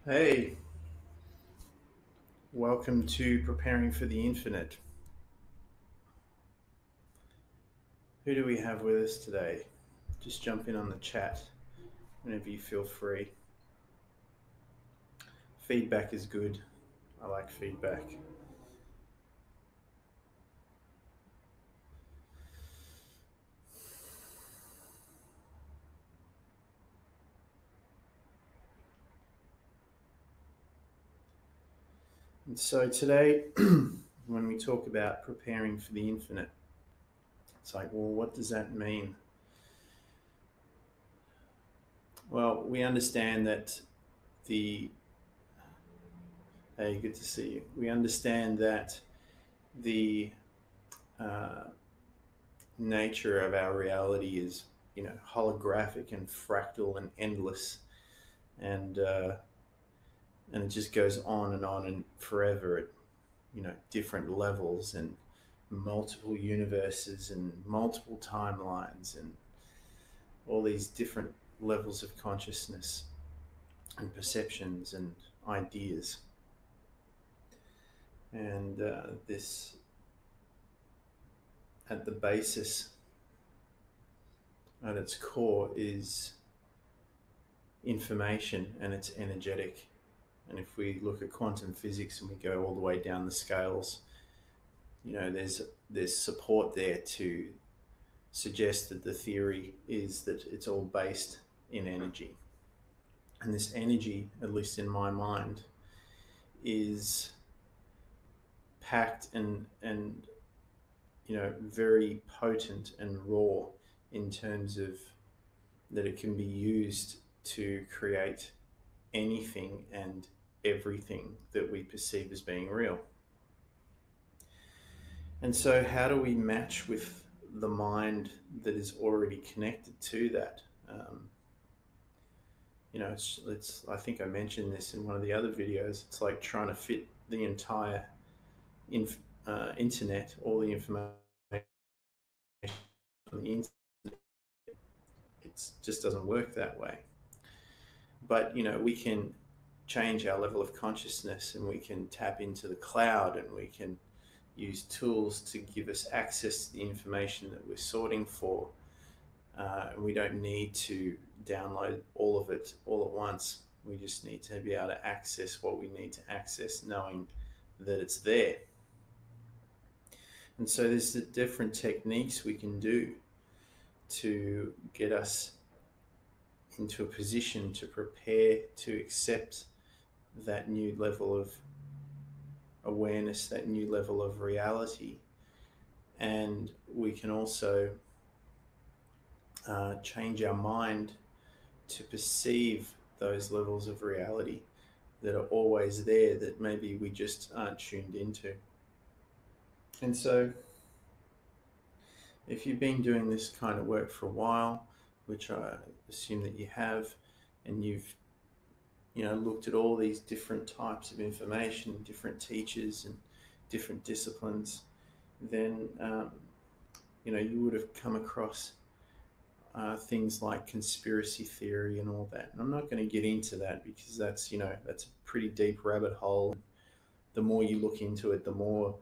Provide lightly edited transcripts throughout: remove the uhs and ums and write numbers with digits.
Hey, welcome to Preparing for the Infinite. Who do we have with us today? Just jump in on the chat whenever you feel free. Feedback is good. I like feedback. And so today, when we talk about preparing for the infinite, it's like, well, what does that mean? Well, we understand that the, hey, good to see you. We understand that the uh, nature of our reality is, holographic and fractal and endless, and uh, and it just goes on and forever at different levels and multiple universes and multiple timelines and all these different levels of consciousness and perceptions and ideas. And this, at the basis, at its core, is information, and it's energetic. And if we look at quantum physics and we go all the way down the scales, there's support there to suggest that the theory is that it's all based in energy. And this energy, at least in my mind, is packed and very potent and raw in terms of that it can be used to create anything and everything that we perceive as being real. And so, how do we match with the mind that is already connected to that? Um, it's. I think I mentioned this in one of the other videos. It's like trying to fit the entire internet, all the information on the internet. It just doesn't work that way. But we can change our level of consciousness, and we can tap into the cloud, and we can use tools to give us access to the information that we're sorting for. And we don't need to download all of it all at once. We just need to be able to access what we need to access, knowing that it's there. And so there's the different techniques we can do to get us into a position to prepare to accept that new level of awareness, that new level of reality. And we can also change our mind to perceive those levels of reality that are always there, that maybe we just aren't tuned into. And so, if you've been doing this kind of work for a while, which I assume that you have, and you've looked at all these different types of information, different teachers and different disciplines, then you would have come across things like conspiracy theory and all that. And I'm not going to get into that because that's a pretty deep rabbit hole. The more you look into it, the more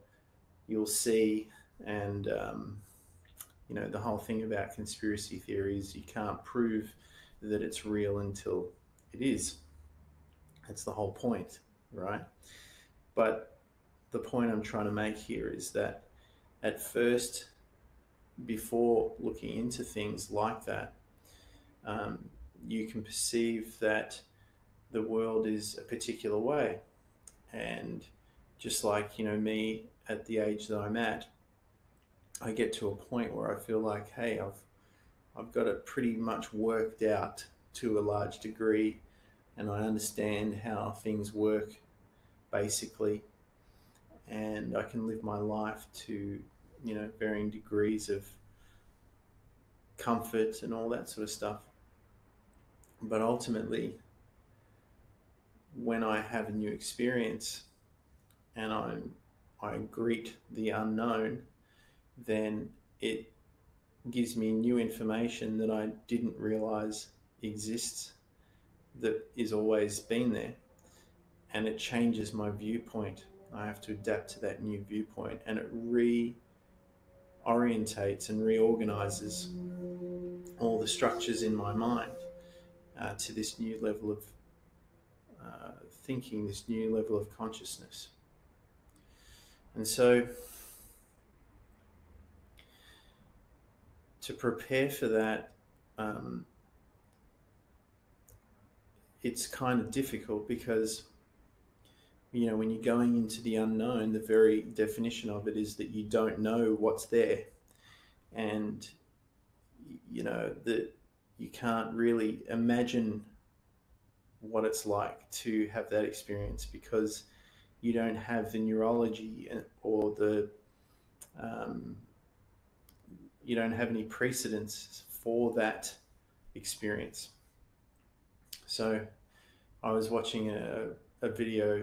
you'll see. And the whole thing about conspiracy theories, you can't prove that it's real until it is. That's the whole point, right? But the point I'm trying to make here is that at first, before looking into things like that, um, you can perceive that the world is a particular way. And just like, me at the age that I'm at, I get to a point where I feel like, hey, I've got it pretty much worked out to a large degree, and I understand how things work basically, and I can live my life to, varying degrees of comfort and all that sort of stuff. But ultimately, when I have a new experience and I greet the unknown, then it gives me new information that I didn't realize exists, that is always been there. and it changes my viewpoint. I have to adapt to that new viewpoint, and it reorientates and reorganizes all the structures in my mind to this new level of thinking, this new level of consciousness. And so, to prepare for that, it's kind of difficult because, you know, when you're going into the unknown, the very definition of it is that you don't know what's there. And, you know, that you can't really imagine what it's like to have that experience because you don't have the neurology or the you don't have any precedents for that experience. So I was watching a video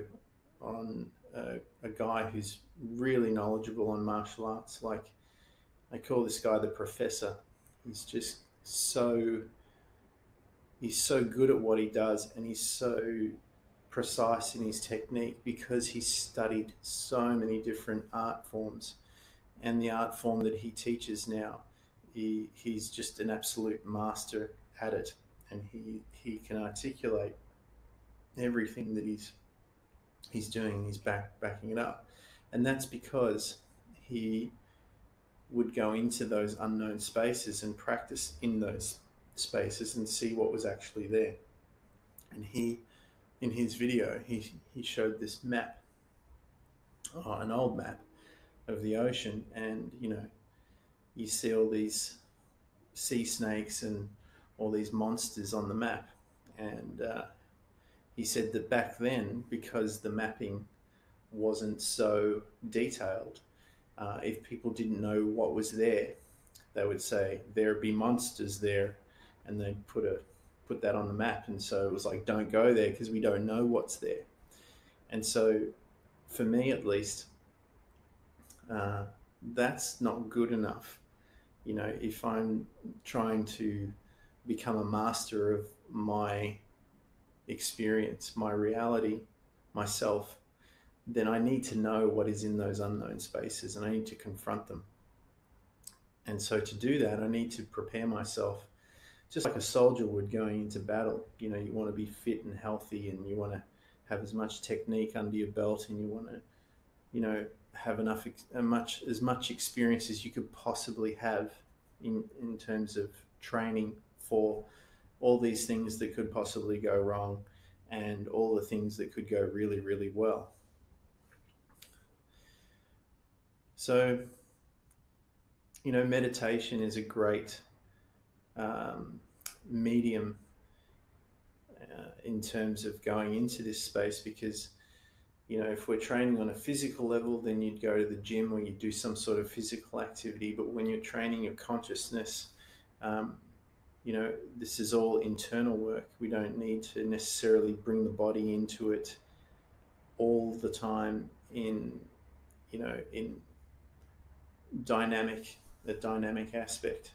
on a guy who's really knowledgeable on martial arts. Like, I call this guy the professor. He's just he's so good at what he does, and he's so precise in his technique because he's studied so many different art forms. And the art form that he teaches now, he's just an absolute master at it, and he can articulate everything that he's doing. He's backing it up, and that's because he would go into those unknown spaces and practice in those spaces and see what was actually there. And in his video, he showed this map, an old map of the ocean, and you know, you see all these sea snakes and all these monsters on the map. And he said that back then, because the mapping wasn't so detailed, if people didn't know what was there, they would say there'd be monsters there, and they'd put that on the map. And so it was like, don't go there because we don't know what's there. And so, for me at least, that's not good enough. You know, if I'm trying to become a master of my experience, my reality, myself, then I need to know what is in those unknown spaces, and I need to confront them. And so to do that, I need to prepare myself just like a soldier would going into battle. You know, you want to be fit and healthy, and you want to have as much technique under your belt, and you want to, you know, have as much experience as you could possibly have in terms of training for all these things that could possibly go wrong and all the things that could go really, really well. So, you know, meditation is a great medium in terms of going into this space, because, you know, if we're training on a physical level, then you'd go to the gym or you'd do some sort of physical activity. But when you're training your consciousness, you know, this is all internal work. We don't need to necessarily bring the body into it all the time in the dynamic aspect.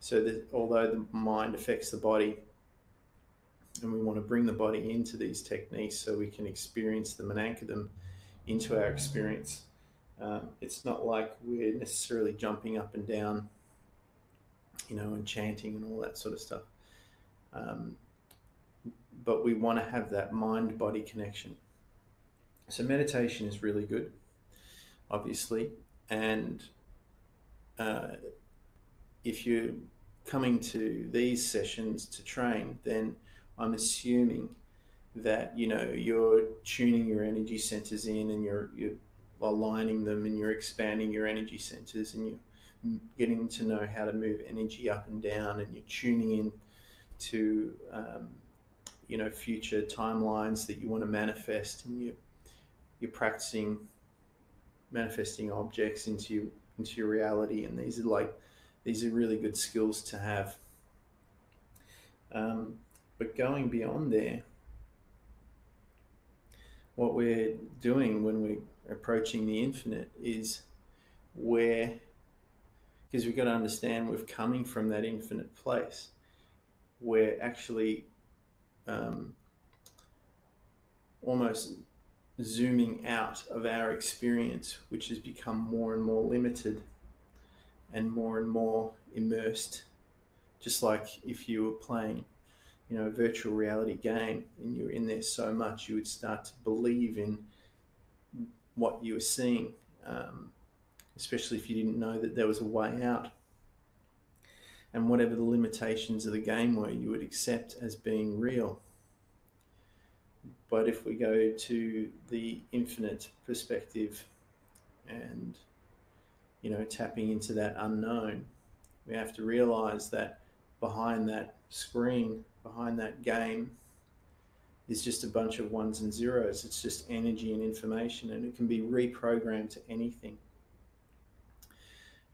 So that although the mind affects the body, and we want to bring the body into these techniques so we can experience them and anchor them into our experience, it's not like we're necessarily jumping up and down, you know, and chanting and all that sort of stuff. But we want to have that mind-body connection. So meditation is really good, obviously. And if you're coming to these sessions to train, then I'm assuming that, you know, you're tuning your energy centers in, and you're aligning them, and you're expanding your energy centers, and you're getting to know how to move energy up and down, and you're tuning in to you know, future timelines that you want to manifest, and you're practicing manifesting objects into your reality. And these are really good skills to have. But going beyond there, what we're doing when we're approaching the infinite is because we've got to understand we're coming from that infinite place. We're actually almost zooming out of our experience, which has become more and more limited and more immersed. Just like if you were playing, a virtual reality game and you're in there so much, you would start to believe in what you were seeing, especially if you didn't know that there was a way out. And whatever the limitations of the game were, you would accept as being real. But if we go to the infinite perspective and, tapping into that unknown, we have to realize that behind that screen, behind that game, is just a bunch of ones and zeros. It's just energy and information, and it can be reprogrammed to anything.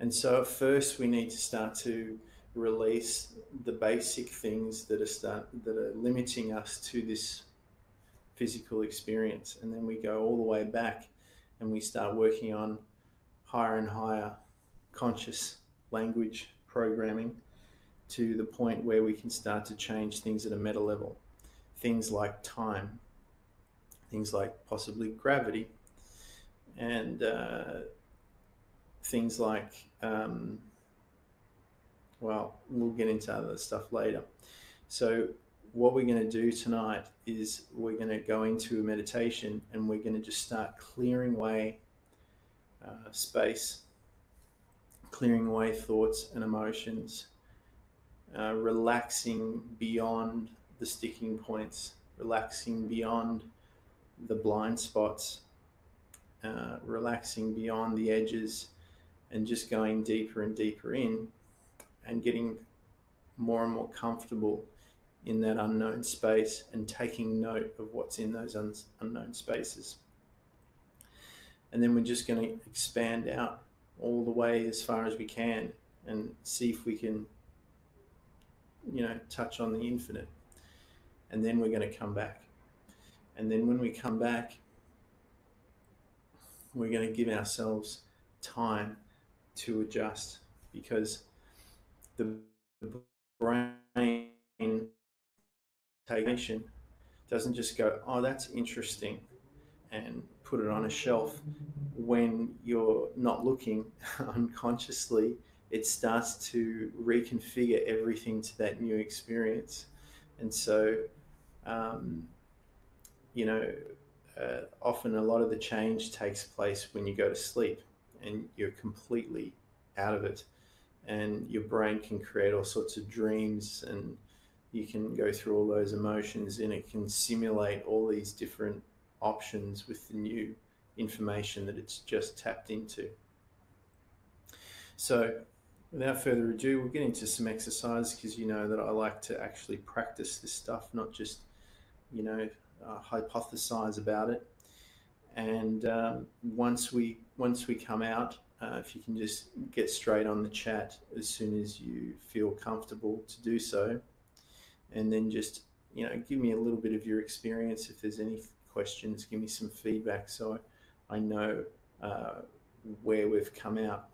And so at first we need to start to release the basic things that are limiting us to this physical experience, and then we go all the way back and we start working on higher and higher conscious language programming to the point where we can start to change things at a meta level. Things like time, things like possibly gravity, and things like, well, we'll get into other stuff later. So what we're going to do tonight is we're going to go into a meditation, and we're going to just start clearing away space, clearing away thoughts and emotions, relaxing beyond the sticking points, relaxing beyond the blind spots, relaxing beyond the edges, and just going deeper and deeper in and getting more and more comfortable in that unknown space and taking note of what's in those unknown spaces. And then we're just going to expand out all the way as far as we can and see if we can, touch on the infinite. And then we're going to come back. And then when we come back, we're going to give ourselves time to adjust, because the brain doesn't just go, oh, that's interesting, and put it on a shelf. When you're not looking unconsciously, it starts to reconfigure everything to that new experience. And so, often a lot of the change takes place when you go to sleep and you're completely out of it, and your brain can create all sorts of dreams, and you can go through all those emotions, and it can simulate all these different options with the new information that it's just tapped into. So without further ado, we'll get into some exercise, because you know that I like to actually practice this stuff, not just hypothesize about it. And once we come out, if you can just get straight on the chat as soon as you feel comfortable to do so, and then just give me a little bit of your experience. If there's any questions, give me some feedback so I know where we've come out.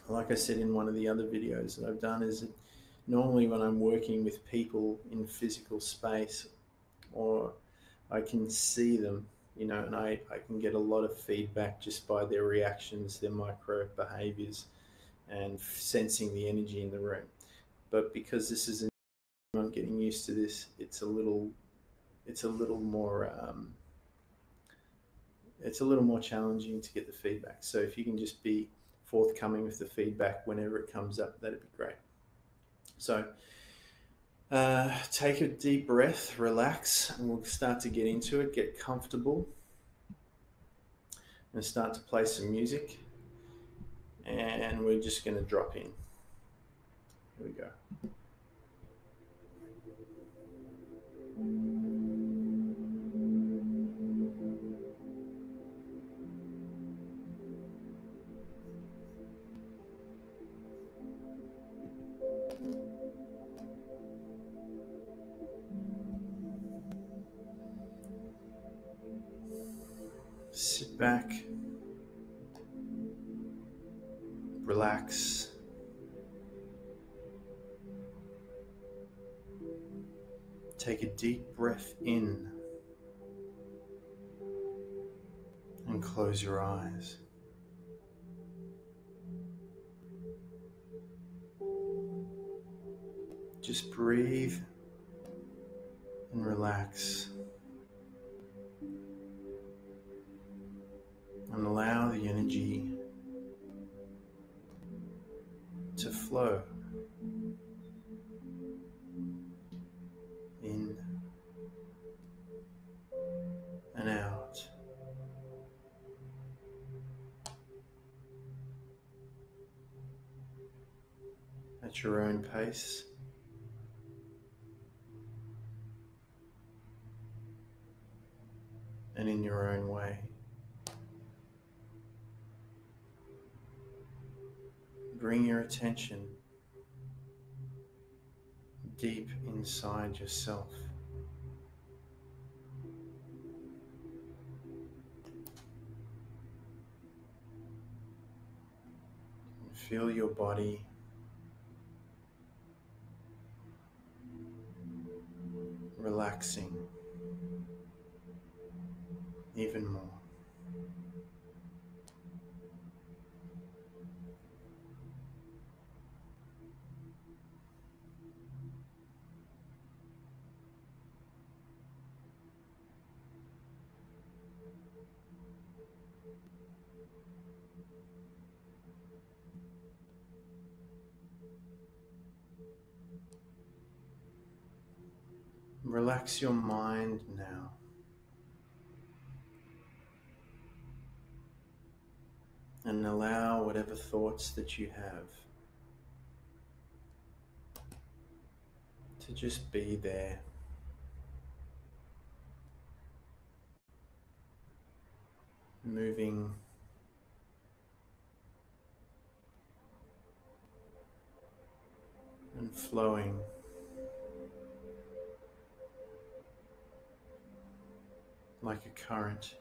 Like I said in one of the other videos that I've done, is that normally when I'm working with people in physical space, or I can see them, and I can get a lot of feedback just by their reactions, their micro behaviors, and sensing the energy in the room. But because this is I'm getting used to this, it's a little more challenging to get the feedback. So if you can just be forthcoming with the feedback whenever it comes up, that'd be great. So take a deep breath, relax, and we'll start to get into it. Get comfortable and start to play some music, and we're just going to drop in. Here we go. Sit back, relax, take a deep breath in close your eyes. Just breathe and relax. And allow the energy to flow in and out. At your own pace. And in your own way. Bring your attention deep inside yourself. And feel your body relaxing even more. Relax your mind now. And allow whatever thoughts that you have to just be there. Moving and flowing like a current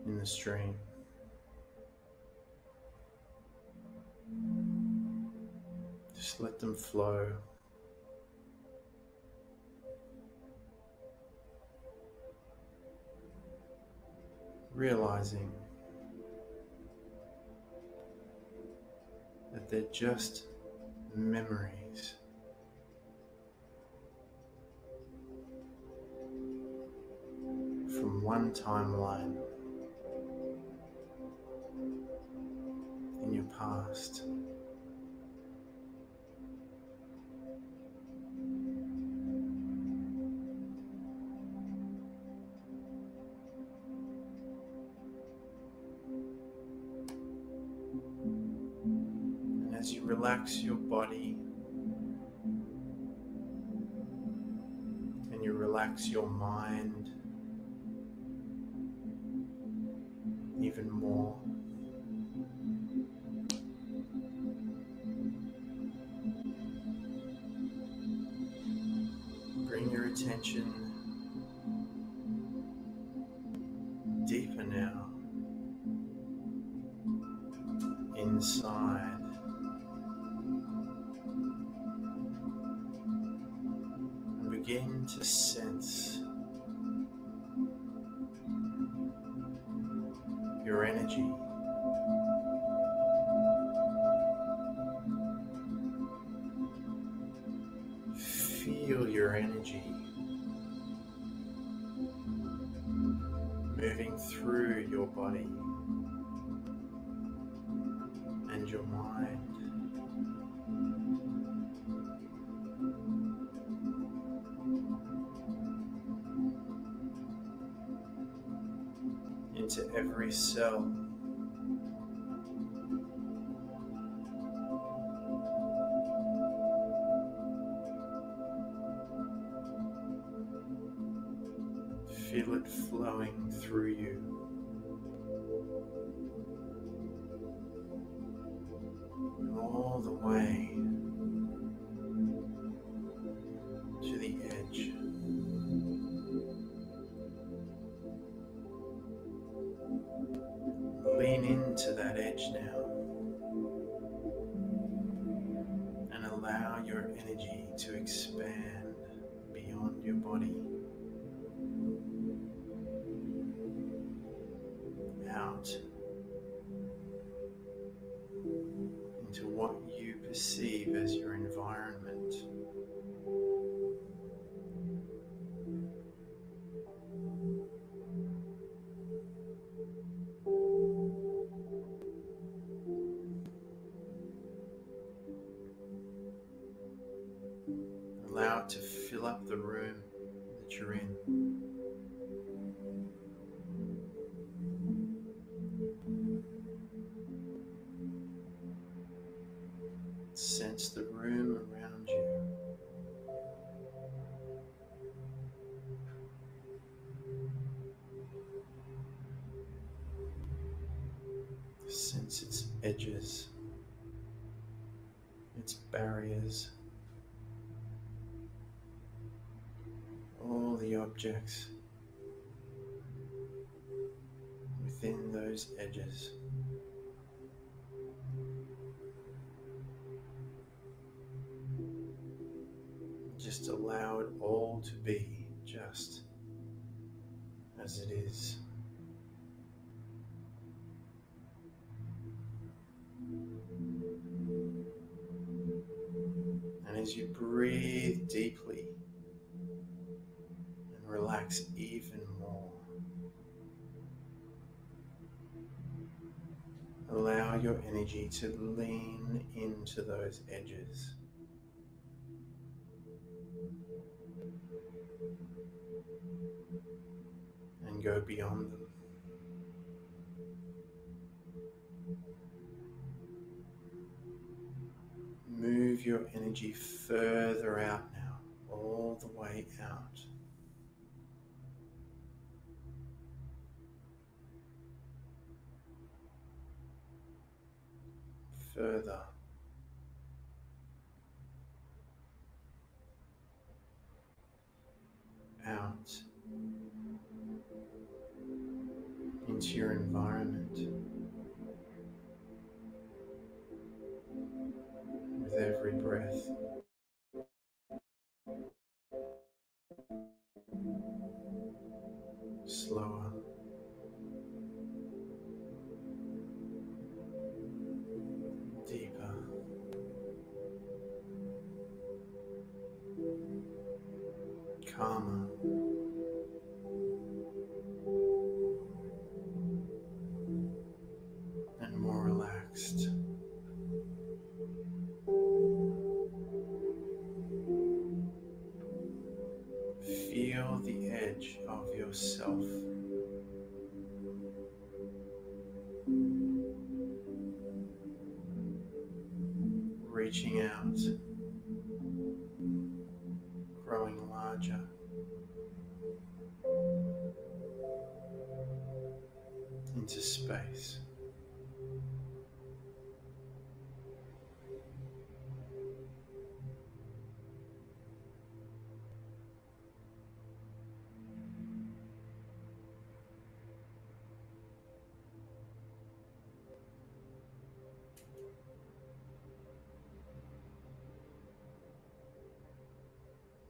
in the stream. Just let them flow. Realizing that they're just memories. From one timeline in your past. And as you relax your body and you relax your mind even more, bring your attention deeper now inside. And begin to sense your energy. Feel your energy moving through your body and your mind. Into every cell. Feel it flowing through you. All the way to the edge. Lean into that edge now and allow your energy to expand beyond your body. out into what you perceive as your environment. Allow it to fill up the room that you're in. Sense the room around you. Sense its edges, its barriers, all the objects within those edges. Just allow it all to be just as it is. And as you breathe deeply and relax even more, allow your energy to lean into those edges. And go beyond them. Move your energy further out now, all the way out. Further. Out into your environment with every breath. Slower. Deeper. Calmer. And more relaxed. Feel the edge of yourself reaching out, growing larger, into space.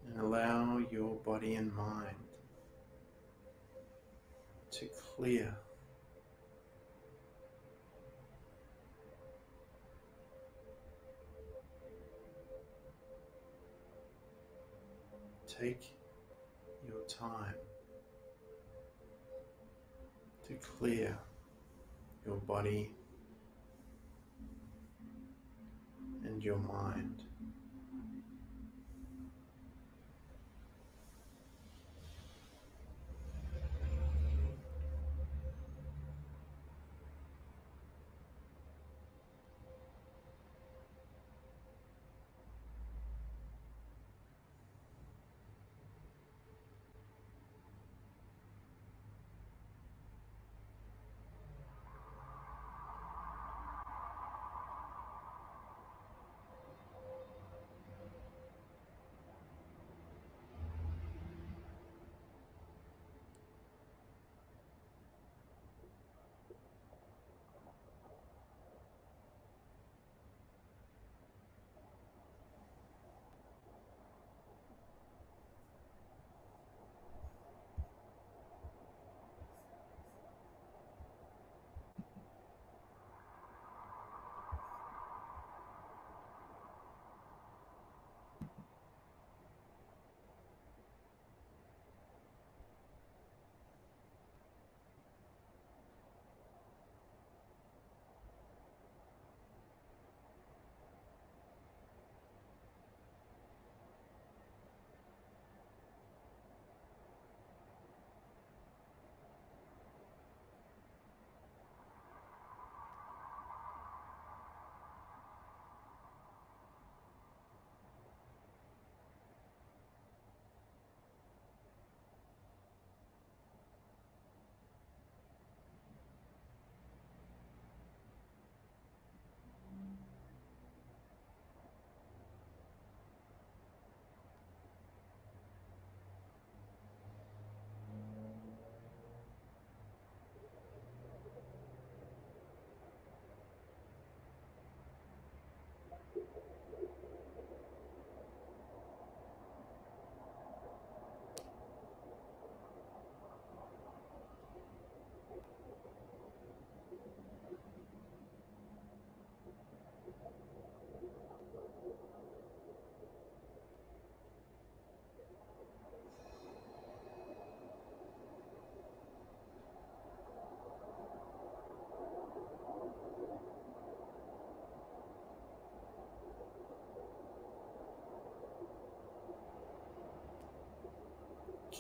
And allow your body and mind to clear. Take your time to clear your body and your mind.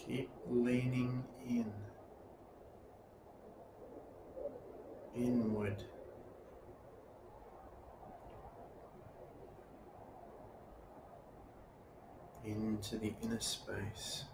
Keep leaning inward, into the inner space.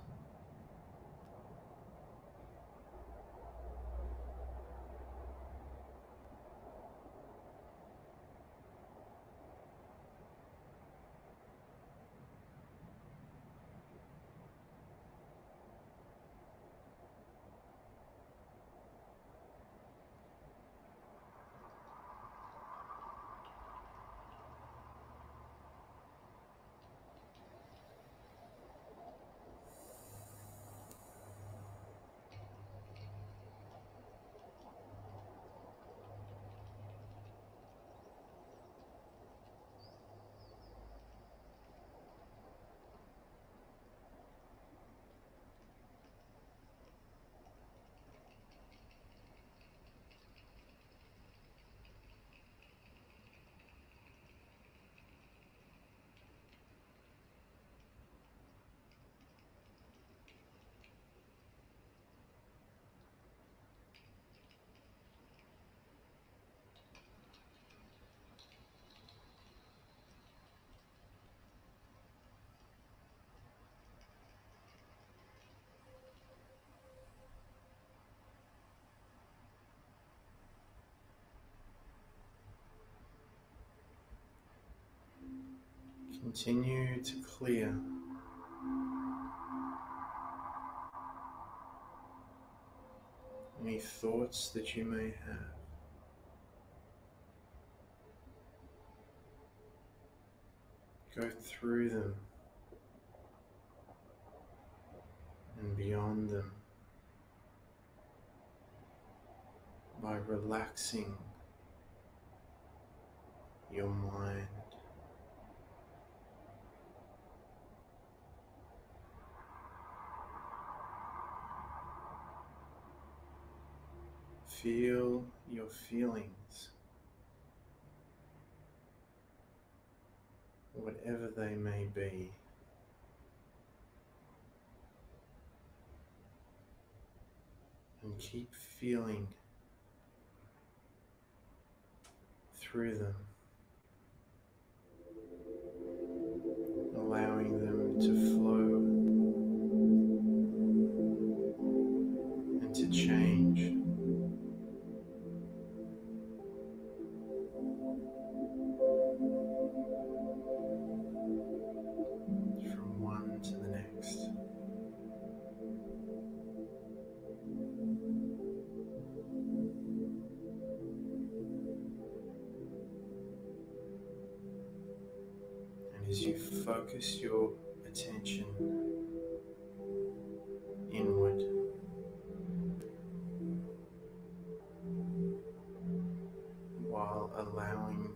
Continue to clear any thoughts that you may have. Go through them and beyond them by relaxing your mind. Feel your feelings, whatever they may be. And keep feeling through them, allowing them to flow and to change. From one to the next. And as you focus your attention inward, while allowing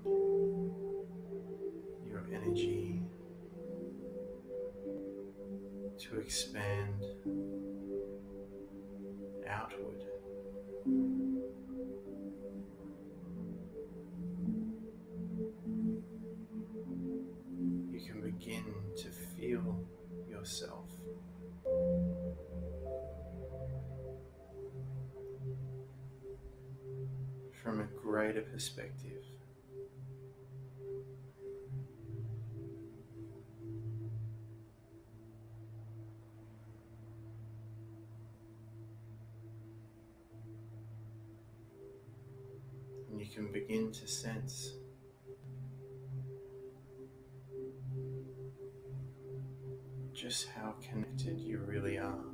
your energy to expand outward, you can begin to feel yourself from a greater perspective. And you can begin to sense just how connected you really are.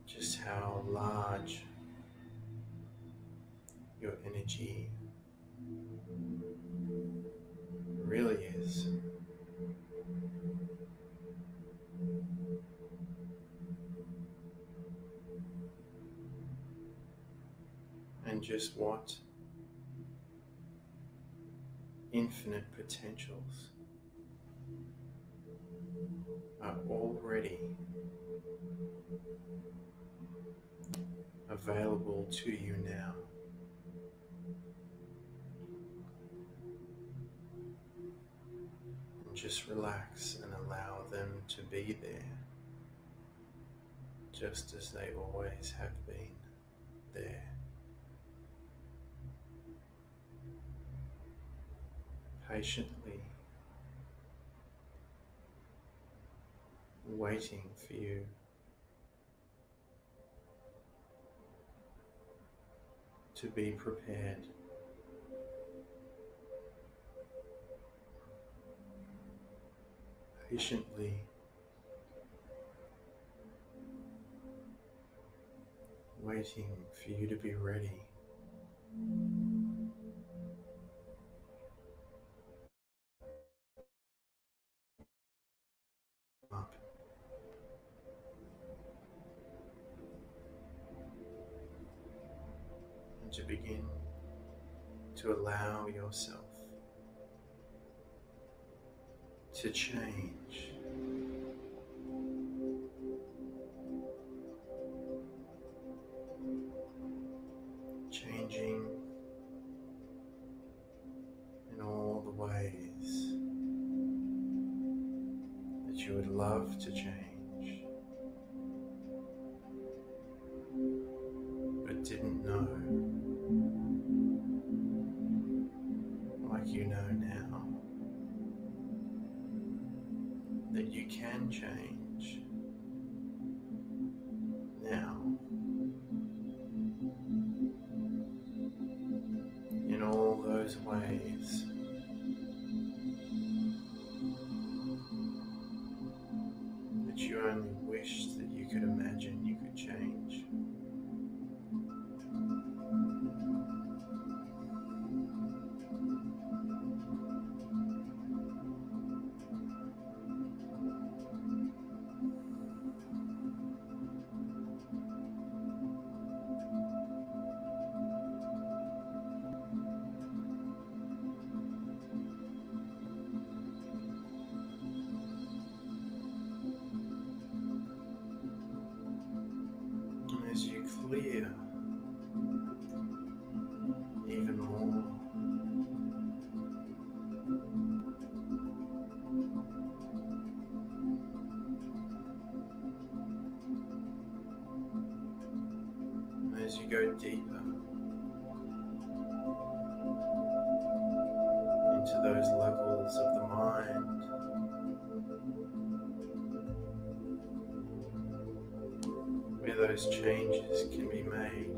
Just how large your energy really is. And just what infinite potentials are already available to you now. And just just relax and allow them to be there, just as they always have been there. Patiently waiting for you to be prepared. Patiently waiting for you to be ready. Up. And to begin to allow yourself to change. Changing in all the ways that you would love to change, but didn't know, like you know now, that you can change now in all those ways that you only wished that you could imagine you could change. And as you clear even more, and as you go deeper into those levels of the mind, where those changes can be made,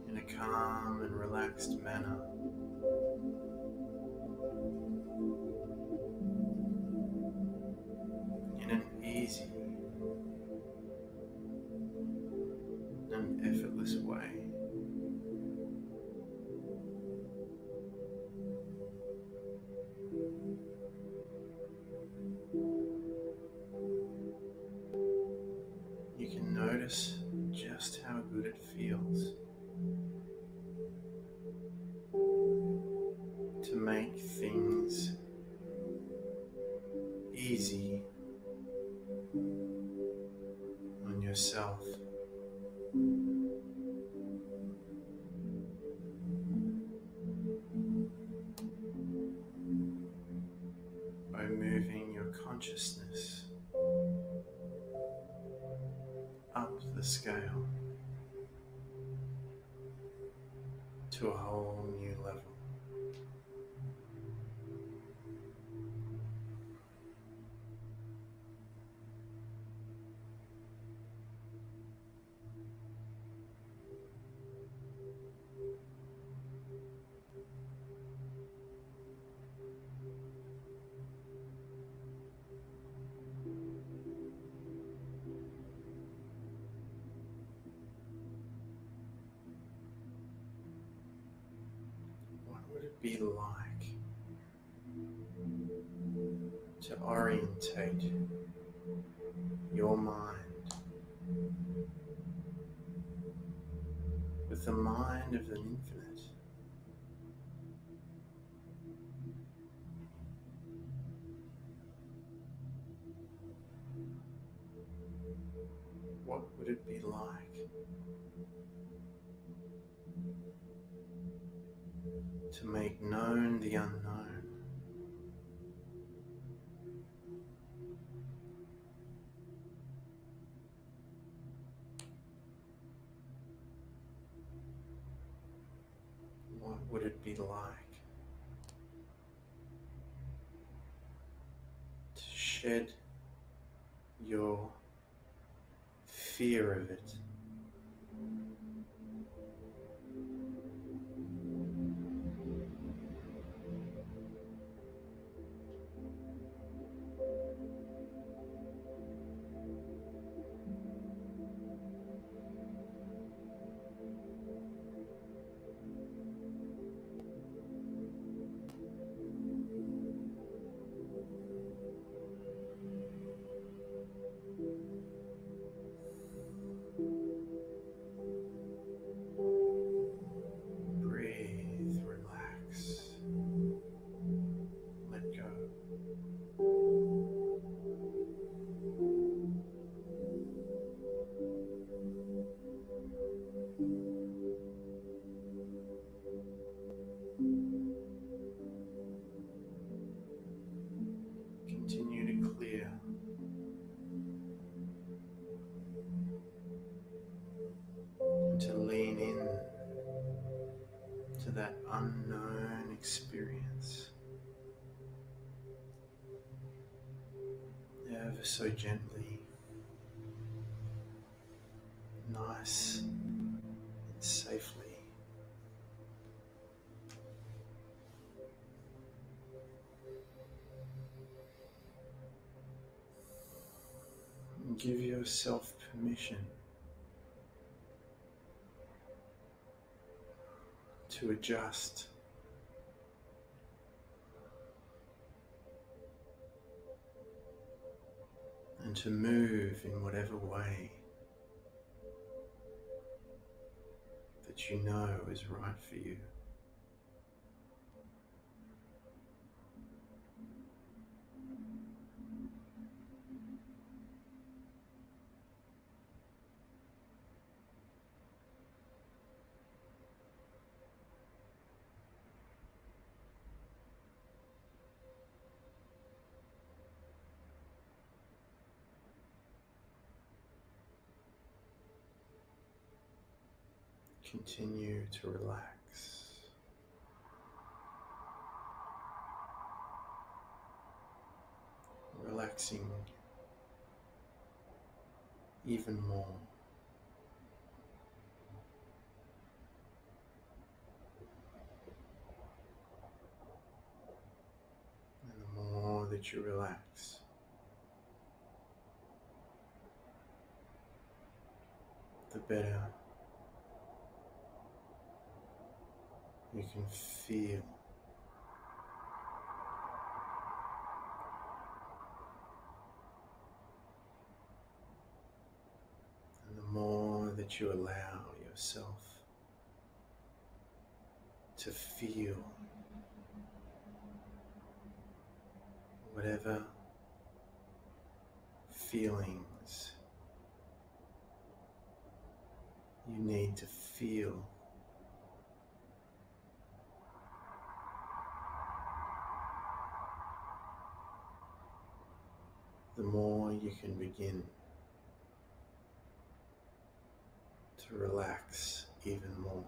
in a calm and relaxed manner. In an easy and effortless way. You can notice just how good it feels to make things easy on yourself. By moving your consciousness up the scale to a whole new level. What would it be like to orientate your mind with the mind of the infinite? What would it be like to make known the unknown? What would it be like to shed your fear of it? Breathe, relax, let go. Continue to clear. And to lean in to that unknown experience ever so gently, nice and safely. And give yourself permission to adjust and to move in whatever way that you know is right for you. Continue to relax. Relaxing even more. And the more that you relax, the better you can feel. And the more that you allow yourself to feel whatever feelings you need to feel, the more you can begin to relax even more.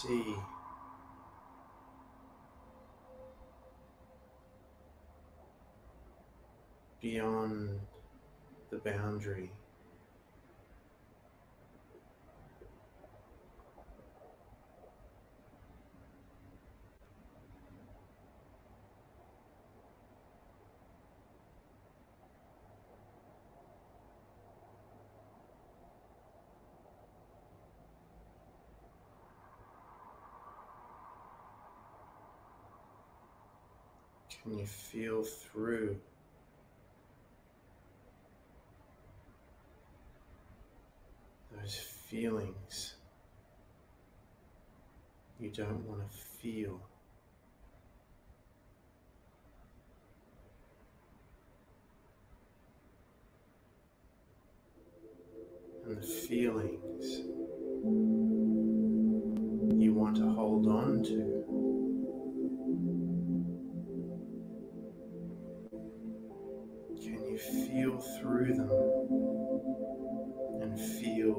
see beyond the boundary. Can you feel through those feelings you don't want to feel? And the feelings you want to hold on to. Can you feel through them and feel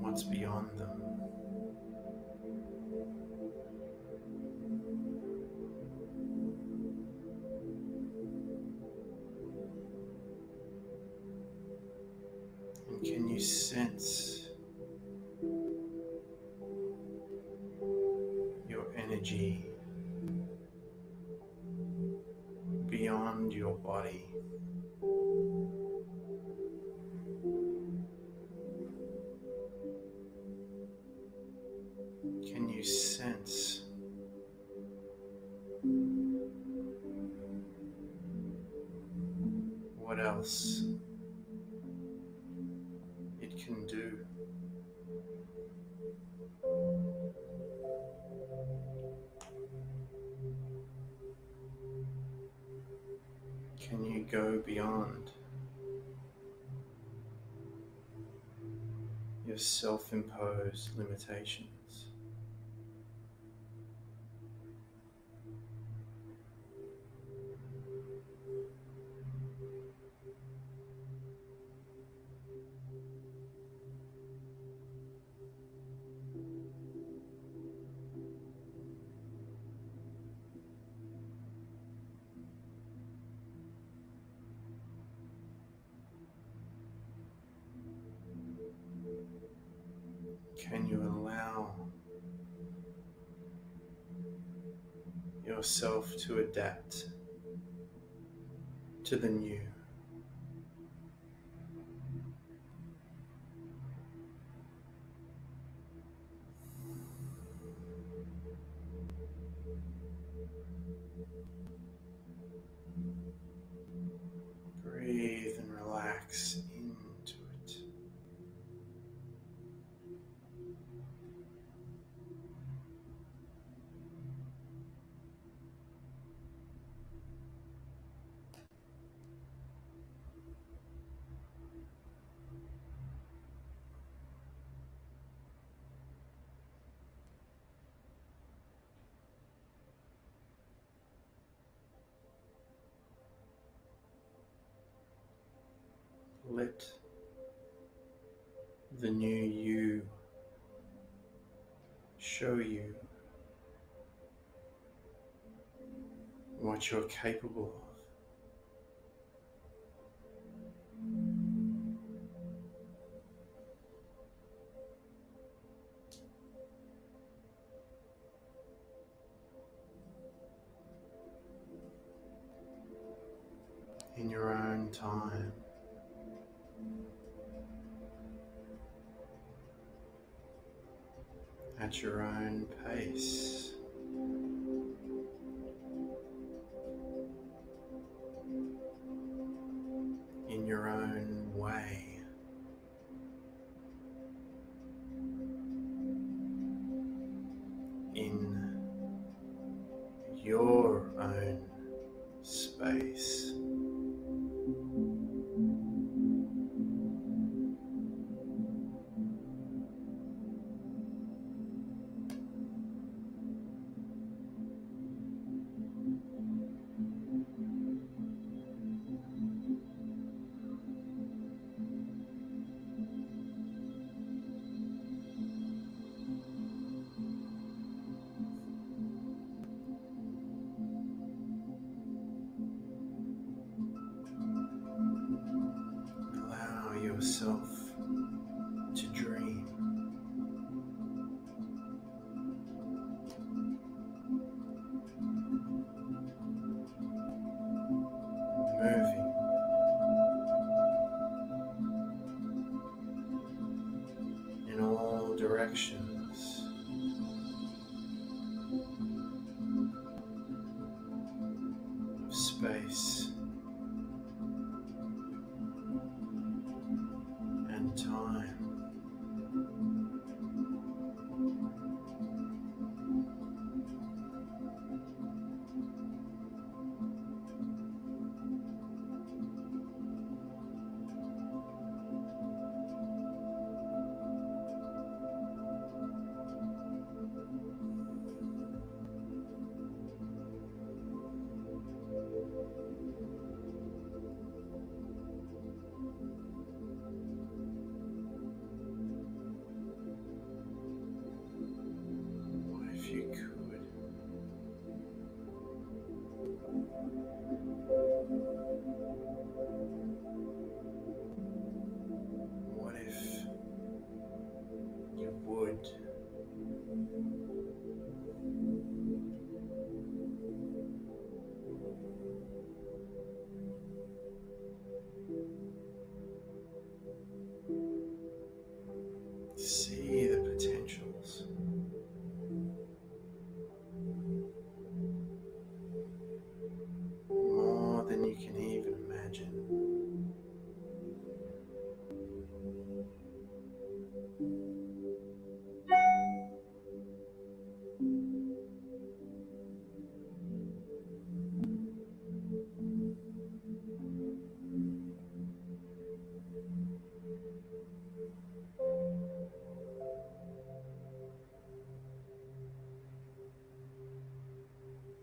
what's beyond them? And can you sense your energy beyond your body? Can you sense what else it can do? Can you go beyond your self-imposed limitations? Can you allow yourself to adapt to the new? Breathe and relax into it. Let the new you show you what you're capable of. In your own time. At your own pace. In your own way. In your own space. yourself to dream. Moving in all directions. Of space and time. What if you could what if you would see the potentials more than you can even imagine?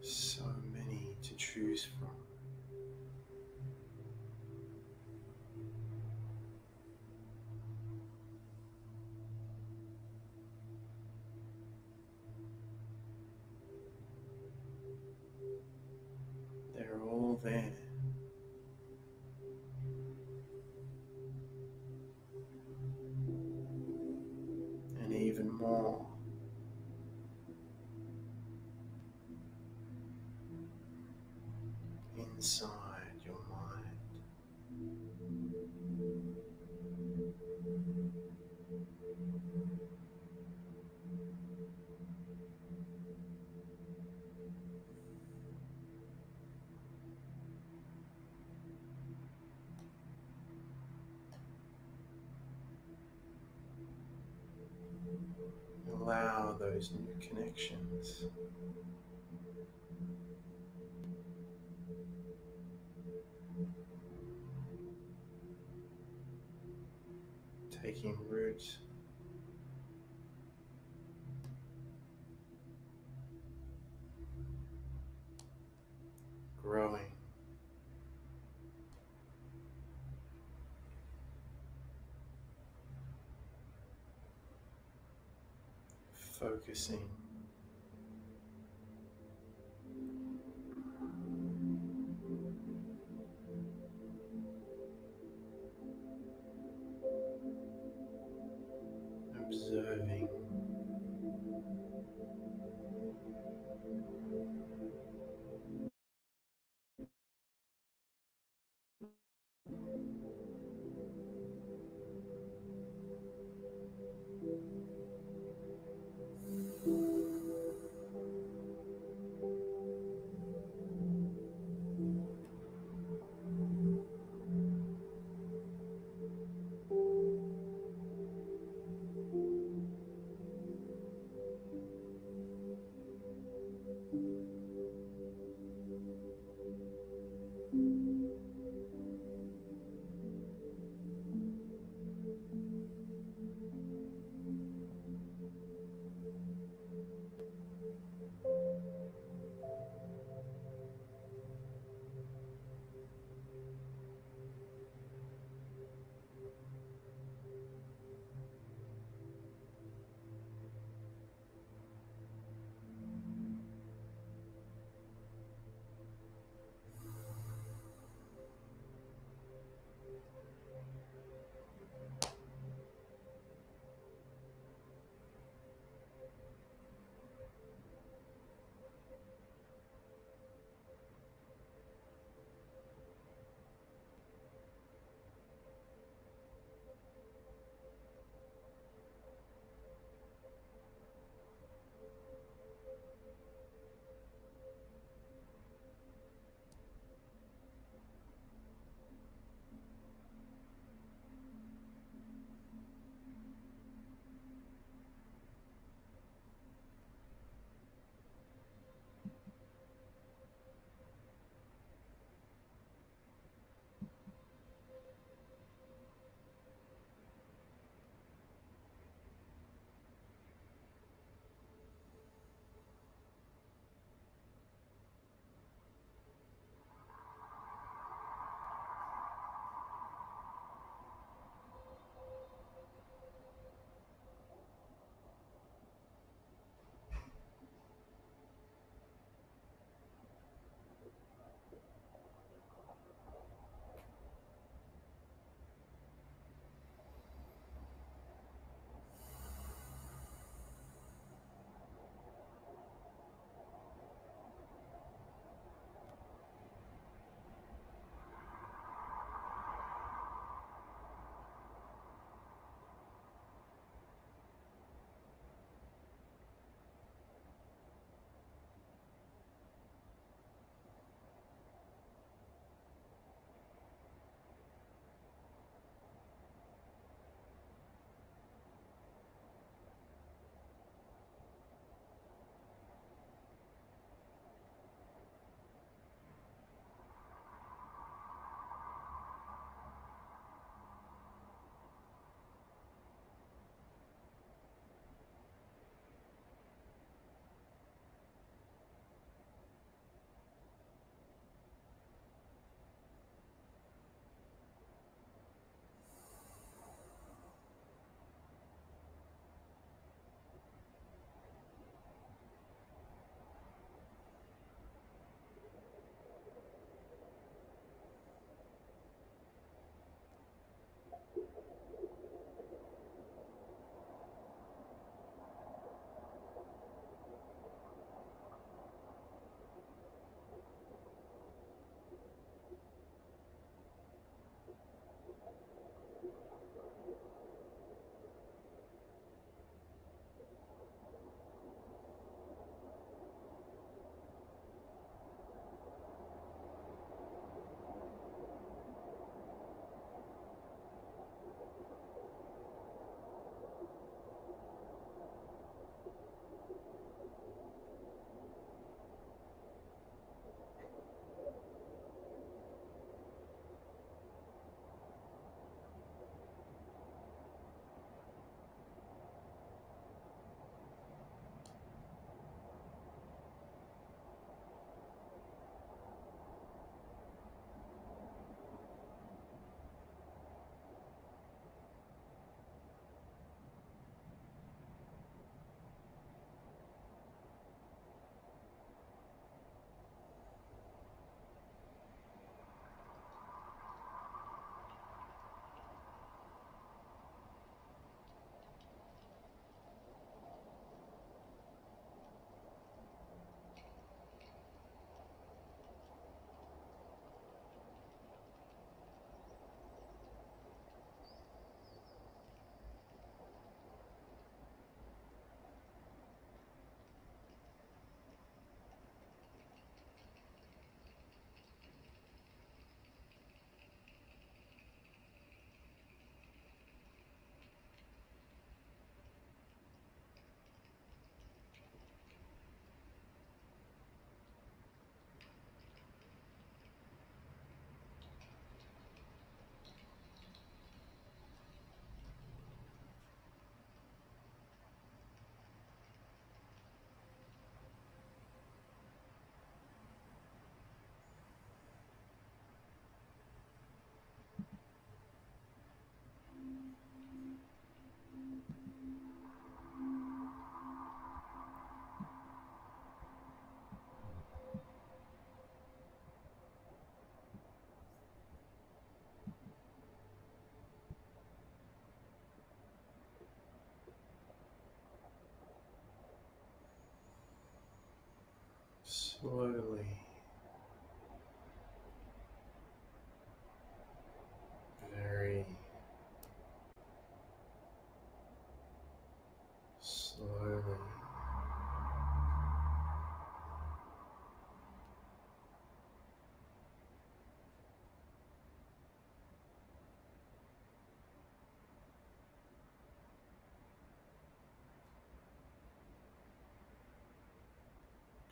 So many to choose from. They're all there. And even more inside your mind. Allow those new connections taking root, growing, focusing, observing,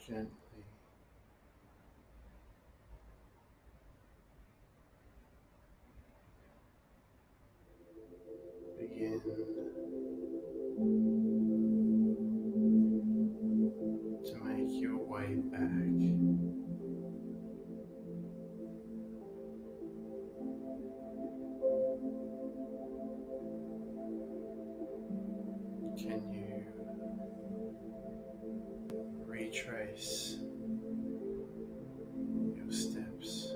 Gently begin to make your way back. Can you retrace your steps?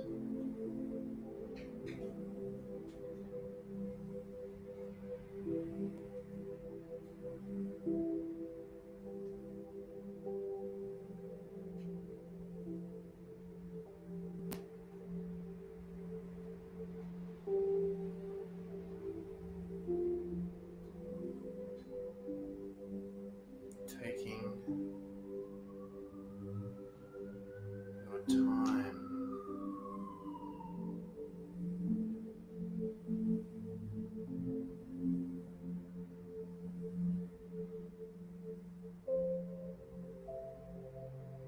Taking your time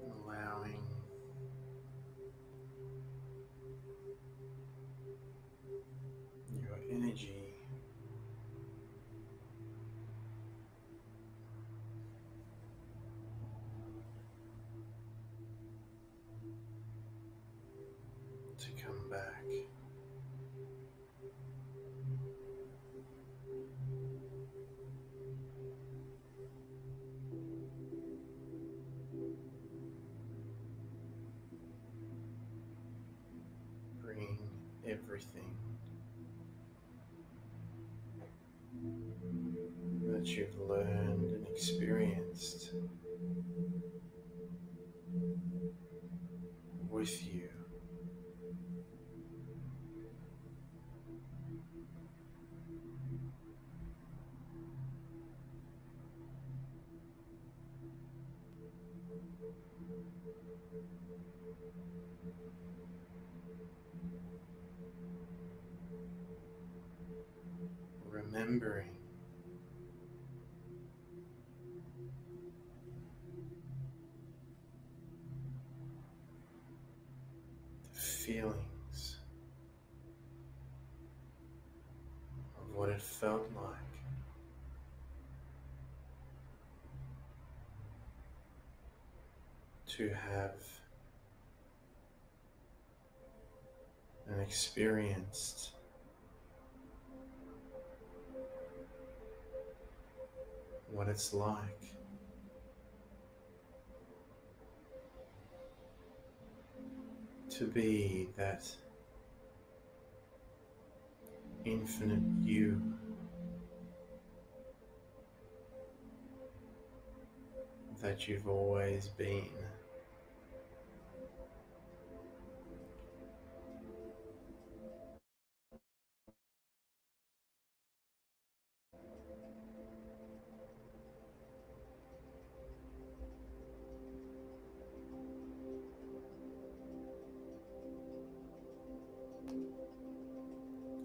allowing your energy to come back. Bring everything that you've learned and experienced with you. Remembering the feelings of what it felt like to have and experienced what it's like to be that infinite you that you've always been.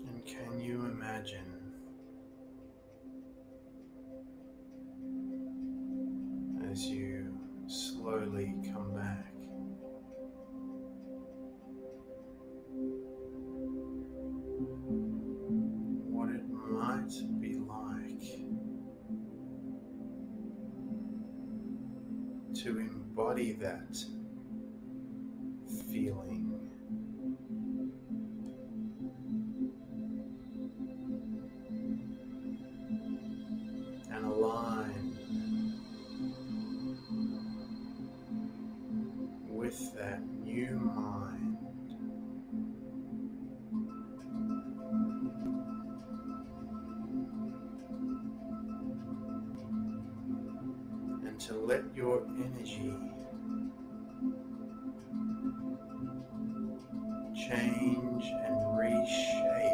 And can you imagine as you slowly come back, what it might be like to embody that feeling, and align with that new mind and to let your energy change and reshape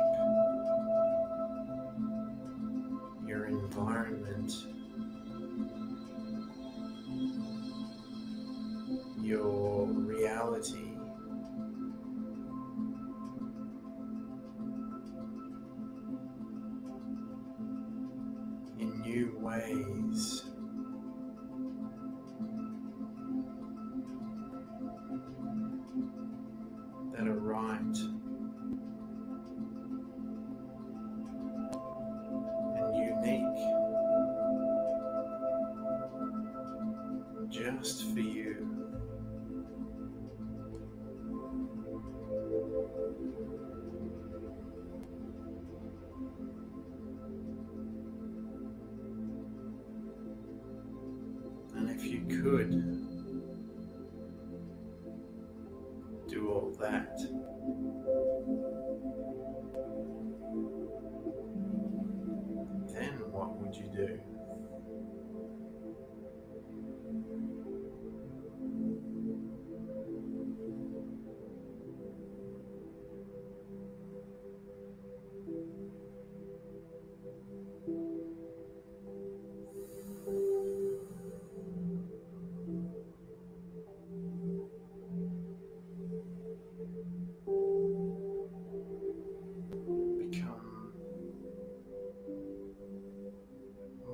your environment, your reality, in new ways, unique, just for you. And if you could do all that, then what would you do? Become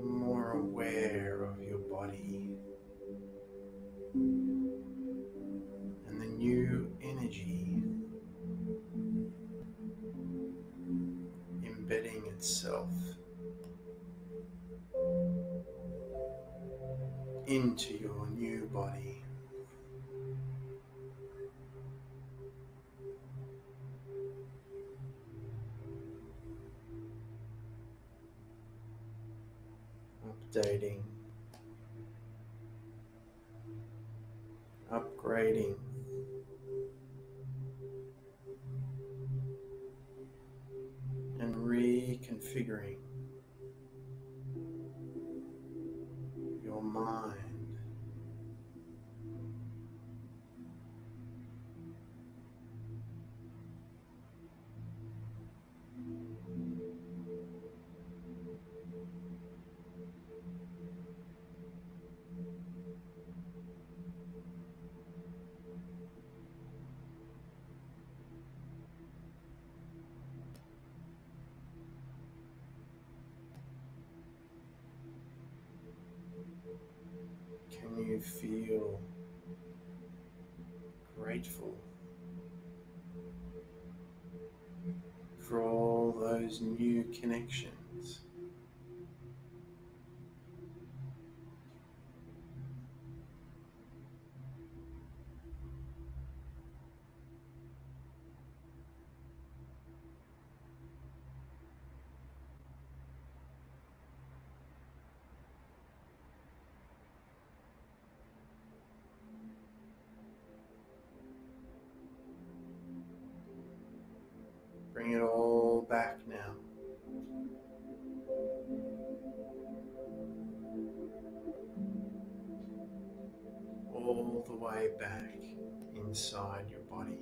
more aware of your body and the new energy embedding itself into your new body. Updating, upgrading, and reconfiguring your mind. Can you feel grateful for all those new connections? Bring it all back now. All the way back inside your body.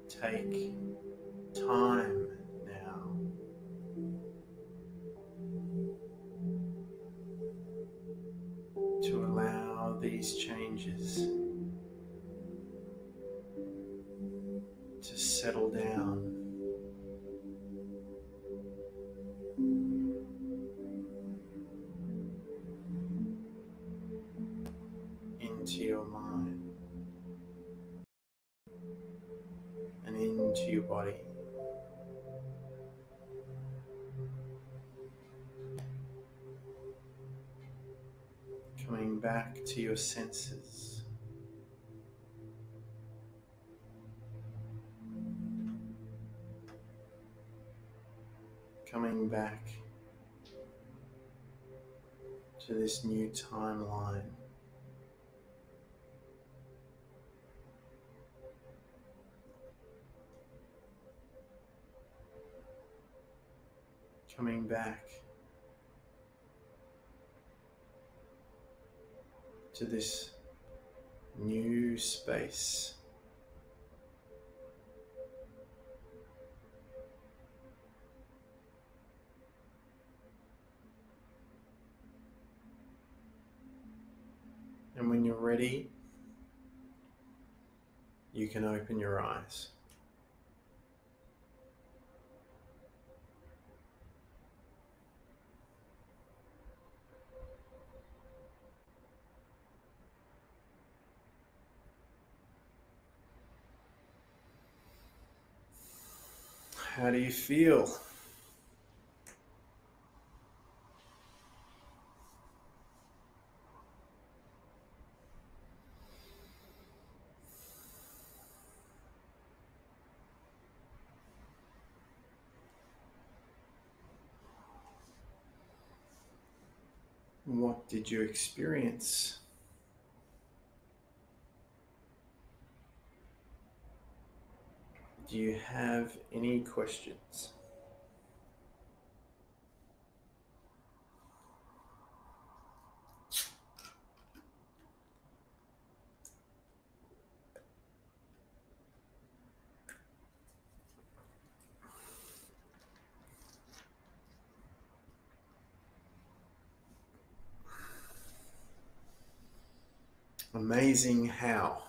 Take time now to allow these changes to settle down into your mind and into your body. Coming back to your senses. Coming back to this new timeline. Coming back to this new space. And when you're ready, you can open your eyes. How do you feel? What did you experience? Do you have any questions? Amazing how.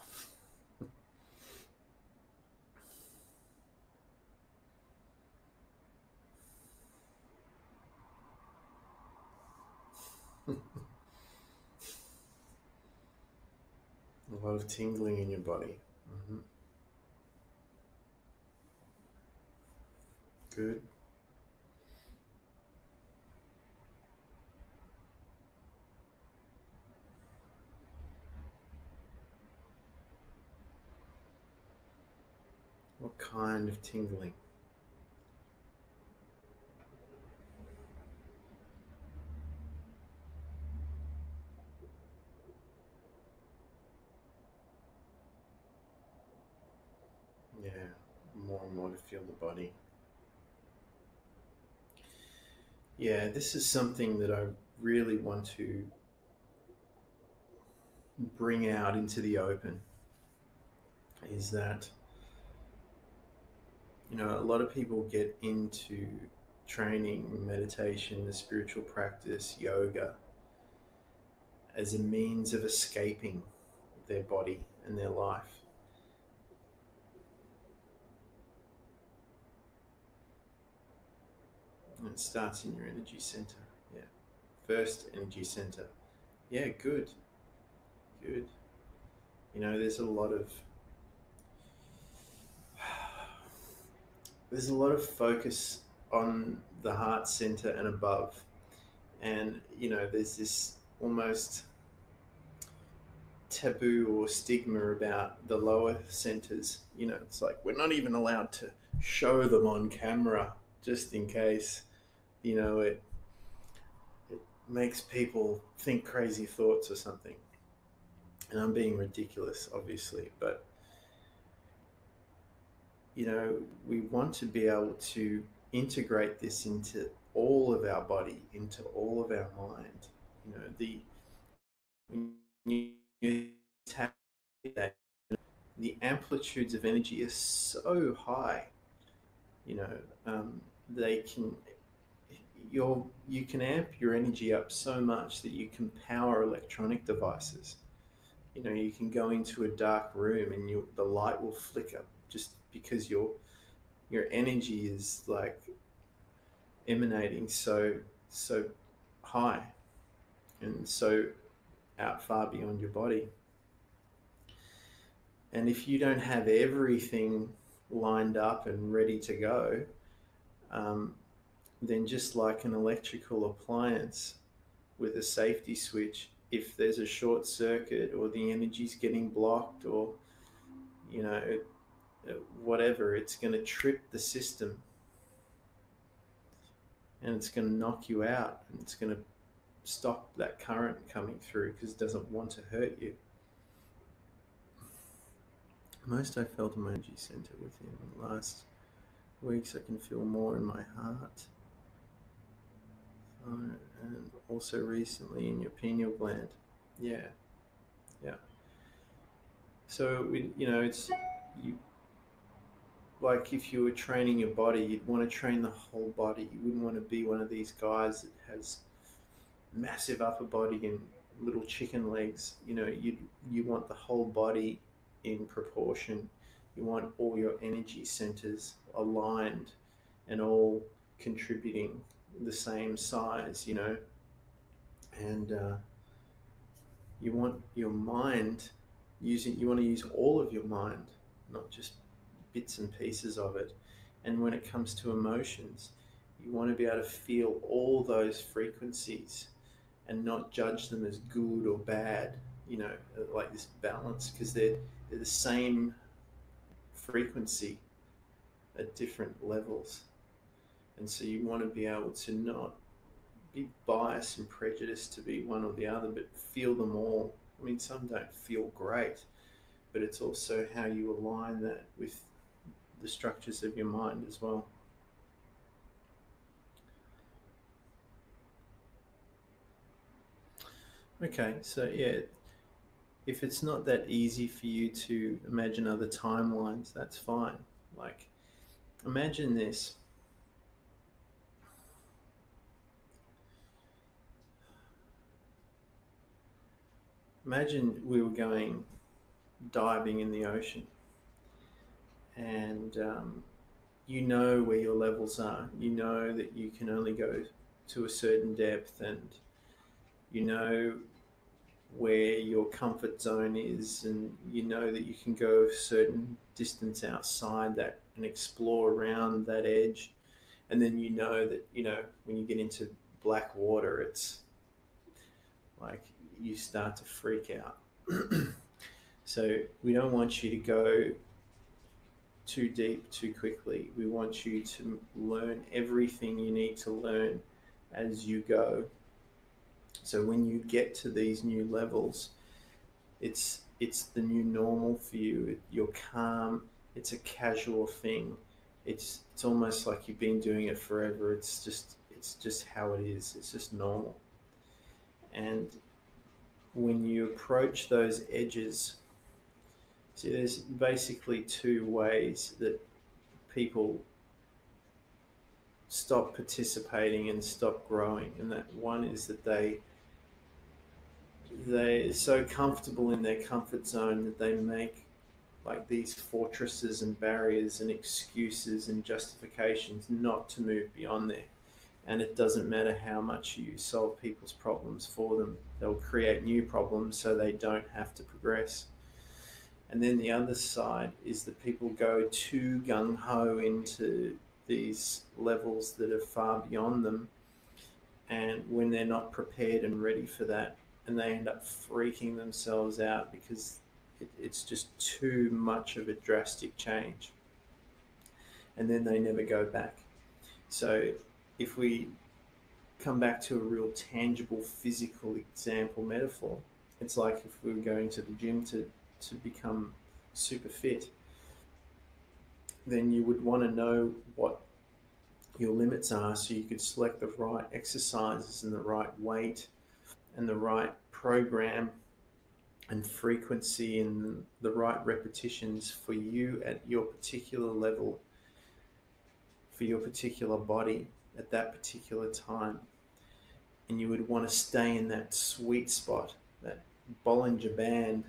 A lot of tingling in your body. Mhm. Good. What kind of tingling? Yeah, more and more to feel the body. Yeah, this is something that I really want to bring out into the open is that, a lot of people get into training, meditation, the spiritual practice, yoga, as a means of escaping their body and their life. And it starts in your energy center. Yeah. First energy center. Yeah, good. Good. There's a lot of focus on the heart center and above. And there's this almost taboo or stigma about the lower centers. It's like we're not even allowed to show them on camera just in case, it makes people think crazy thoughts or something. And I'm being ridiculous, obviously, but we want to be able to integrate this into all of our body, into all of our mind. The when you tap that, the amplitudes of energy are so high. You know, they can you can amp your energy up so much that you can power electronic devices. You can go into a dark room and the light will flicker just because your energy is like emanating so high and so out far beyond your body. And if you don't have everything lined up and ready to go, um, then just like an electrical appliance with a safety switch, if there's a short circuit or the energy's getting blocked or you know whatever, it's going to trip the system and it's going to knock you out and it's going to stop that current coming through because it doesn't want to hurt you. Most I felt in my energy center within the last weeks. I can feel more in my heart, and also recently in your pineal gland. Yeah, yeah. So it's you like if you were training your body, you'd want to train the whole body. You wouldn't want to be one of these guys that has massive upper body and little chicken legs. You want the whole body in proportion. You want all your energy centers aligned and all contributing the same size. And you want your mind you want to use all of your mind, not just bits and pieces of it. And when it comes to emotions, you want to be able to feel all those frequencies and not judge them as good or bad, you know, like this balance, because they're the same frequency at different levels. And so you want to be able to not be biased and prejudiced to be one or the other, but feel them all. I mean, some don't feel great, but it's also how you align that with the structures of your mind as well. Okay, so yeah, if it's not that easy for you to imagine other timelines, that's fine. Like, imagine this. Imagine we were going diving in the ocean, and you know where your levels are. You know that you can only go to a certain depth, and you know where your comfort zone is, and you know that you can go a certain distance outside that and explore around that edge. And then you know that, you know, when you get into black water, it's like you start to freak out. So we don't want you to go too deep too quickly. We want you to learn everything you need to learn as you go. So when you get to these new levels, it's the new normal for you. You're calm. It's a casual thing. It's almost like you've been doing it forever. It's just how it is. It's just normal. And when you approach those edges, see, there's basically two ways that people stop participating and stop growing. And that one is that they're so comfortable in their comfort zone that they make like these fortresses and barriers and excuses and justifications not to move beyond there. And it doesn't matter how much you solve people's problems for them, they'll create new problems so they don't have to progress. And then the other side is that people go too gung ho into these levels that are far beyond them. And when they're not prepared and ready for that, and they end up freaking themselves out because it's just too much of a drastic change. And then they never go back. So if we come back to a real tangible physical example metaphor, it's like if we were going to the gym to become super fit, then you would want to know what your limits are so you could select the right exercises and the right weight and the right program and frequency and the right repetitions for you at your particular level, for your particular body at that particular time. And you would want to stay in that sweet spot, that Bollinger Band,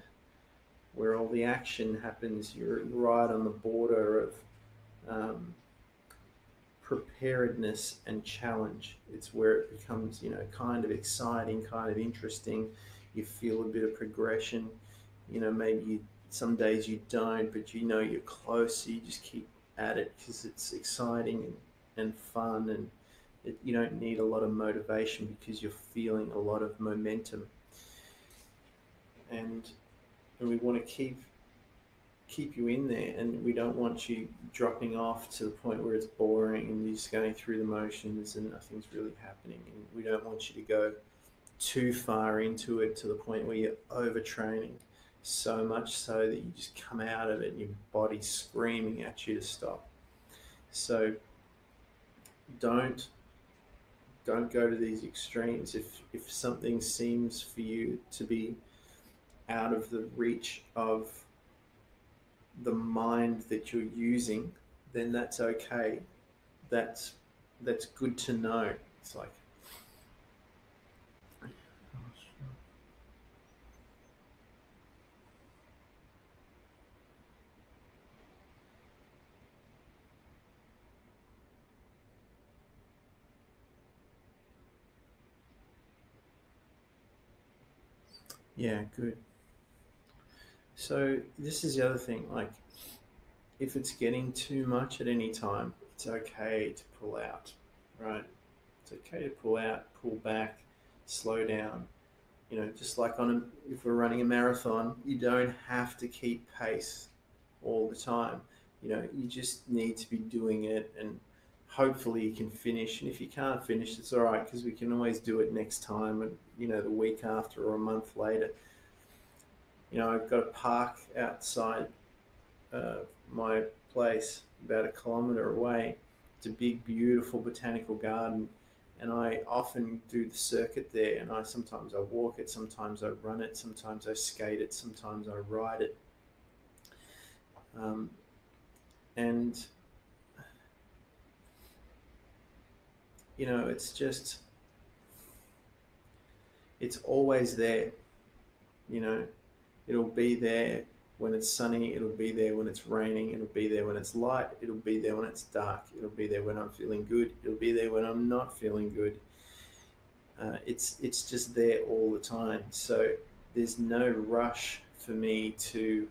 where all the action happens. You're right on the border of um, preparedness and challenge. It's where it becomes, you know, kind of exciting, kind of interesting. You feel a bit of progression. You know, maybe some days you don't, but you know you're close. So you just keep at it because it's exciting and fun, and you don't need a lot of motivation because you're feeling a lot of momentum. And we want to keep you in there, and we don't want you dropping off to the point where it's boring and you're just going through the motions and nothing's really happening. And we don't want you to go too far into it to the point where you're overtraining so much so that you just come out of it and your body's screaming at you to stop. So don't go to these extremes. If something seems for you to be out of the reach of the mind that you're using, then that's okay. That's that's good to know. It's like, yeah, good. So this is the other thing. Like, if it's getting too much at any time, it's okay to pull out, right? It's okay to pull out, pull back, slow down. You know, just like if we're running a marathon, you don't have to keep pace all the time. You know, you just need to be doing it, and hopefully you can finish. And if you can't finish, it's all right, because we can always do it next time, and you know, the week after or a month later. You know, I've got a park outside my place, about a kilometre away. It's a big, beautiful botanical garden, and I often do the circuit there. And sometimes I walk it, sometimes I run it, sometimes I skate it, sometimes I ride it. Um, and you know, it's always there. You know, it'll be there when it's sunny, it'll be there when it's raining, it'll be there when it's light, it'll be there when it's dark, it'll be there when I'm feeling good, it'll be there when I'm not feeling good. It's just there all the time. So there's no rush for me to,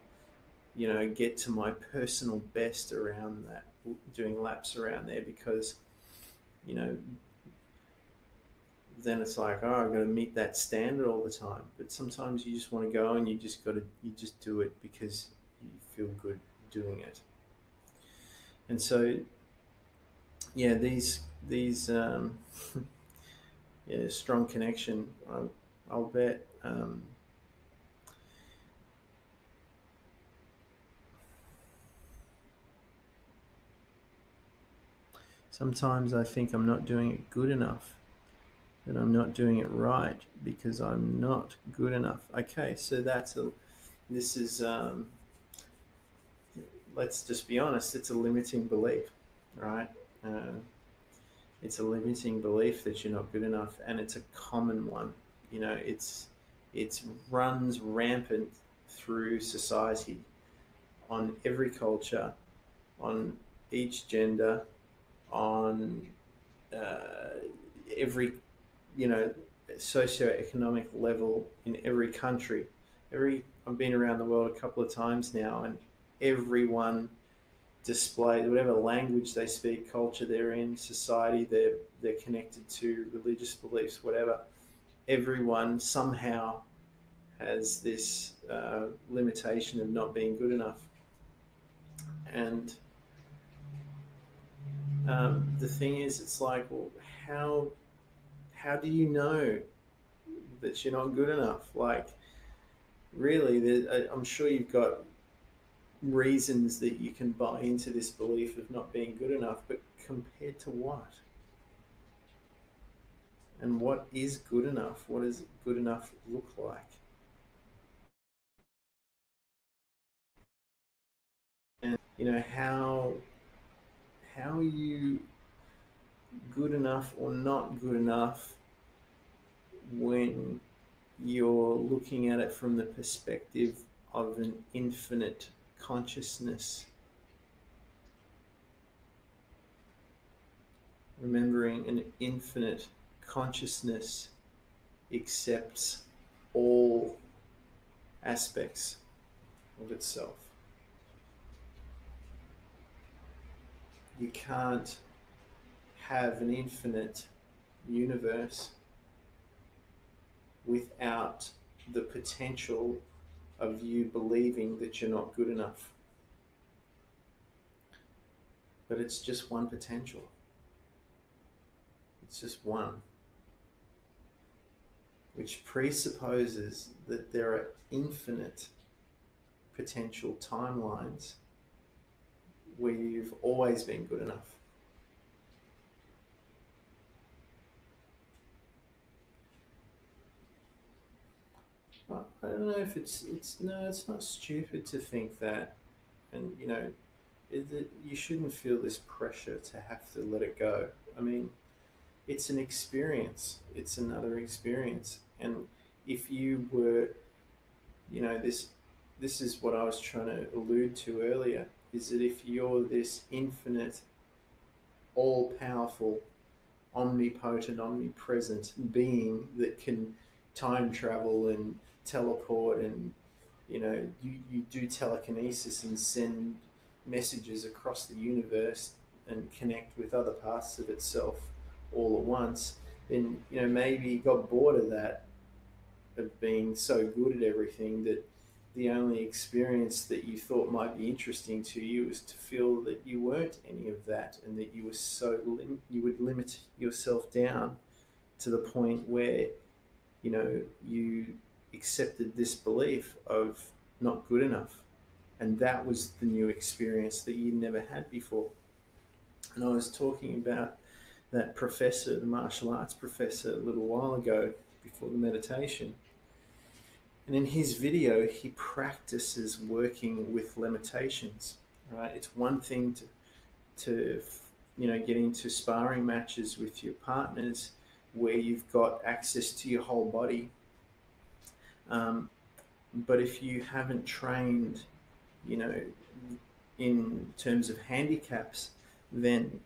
you know, get to my personal best around that, doing laps around there, because, you know, then it's like, oh, I've got to meet that standard all the time. But sometimes you just want to go, and you just do it because you feel good doing it. And so, yeah, these yeah, strong connection. I'll bet. Sometimes I think I'm not doing it good enough, that I'm not doing it right because I'm not good enough. Okay, so this is, let's just be honest, it's a limiting belief, right? Uh, it's a limiting belief that you're not good enough, and it's a common one. You know, it runs rampant through society, on every culture, on each gender, on uh, every, you know, socioeconomic level, in every country. I've been around the world a couple of times now, and everyone displays whatever language they speak, culture they're in, society they're connected to, religious beliefs, whatever. Everyone somehow has this limitation of not being good enough. And the thing is, it's like, well, how how do you know that you're not good enough? Like, really, I'm sure you've got reasons that you can buy into this belief of not being good enough, but compared to what? And what is good enough? What does good enough look like? And you know, how are you good enough or not good enough when you're looking at it from the perspective of an infinite consciousness? Remembering an infinite consciousness accepts all aspects of itself. You can't have an infinite universe without the potential of you believing that you're not good enough. But it's just one potential. It's just one, which presupposes that there are infinite potential timelines where you've always been good enough. I don't know if it's no, it's not stupid to think that, and you know, you shouldn't feel this pressure to have to let it go. I mean, it's an experience. It's another experience, and if you were, you know, this is what I was trying to allude to earlier, is that if you're this infinite, all powerful, omnipotent, omnipresent being that can time travel and teleport, and you know, you do telekinesis and send messages across the universe and connect with other parts of itself all at once, then maybe you got bored of that, of being so good at everything, that the only experience that you thought might be interesting to you was to feel that you weren't any of that, and that you were you would limit yourself down to the point where you accepted this belief of not good enough, and that was the new experience that you never had before. And I was talking about that professor, the martial arts professor, a little while ago before the meditation. And in his video, he practices working with limitations. Right? It's one thing to get into sparring matches with your partners where you've got access to your whole body. But if you haven't trained, in terms of handicaps, then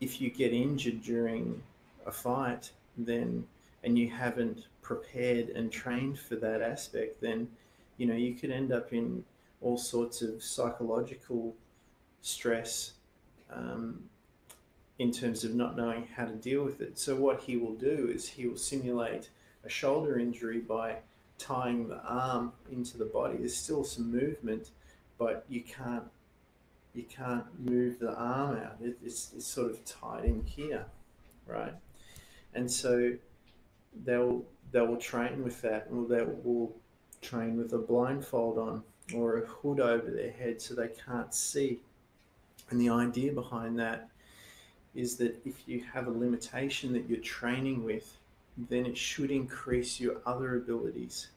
if you get injured during a fight, then and you haven't prepared and trained for that aspect, then you could end up in all sorts of psychological stress, in terms of not knowing how to deal with it. So what he will do is he will simulate a shoulder injury by tying the arm into the body. There's still some movement, but you can't move the arm out. It's sort of tied in here, right? And so they will train with that, or they will train with a blindfold on or a hood over their head so they can't see. And the idea behind that is that if you have a limitation that you're training with, then it should increase your other abilities.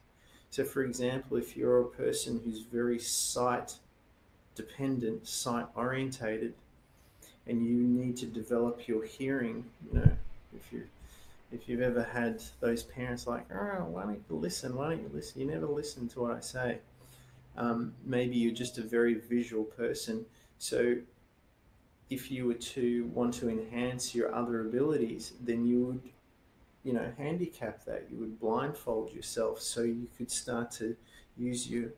So for example, if you're a person who's very sight dependent, sight orientated, and you need to develop your hearing, if you've ever had those parents like, oh, why don't you listen? You never listen to what I say. Maybe you're just a very visual person. So if you were to want to enhance your other abilities, then you would, handicap that. You would blindfold yourself so you could start to use your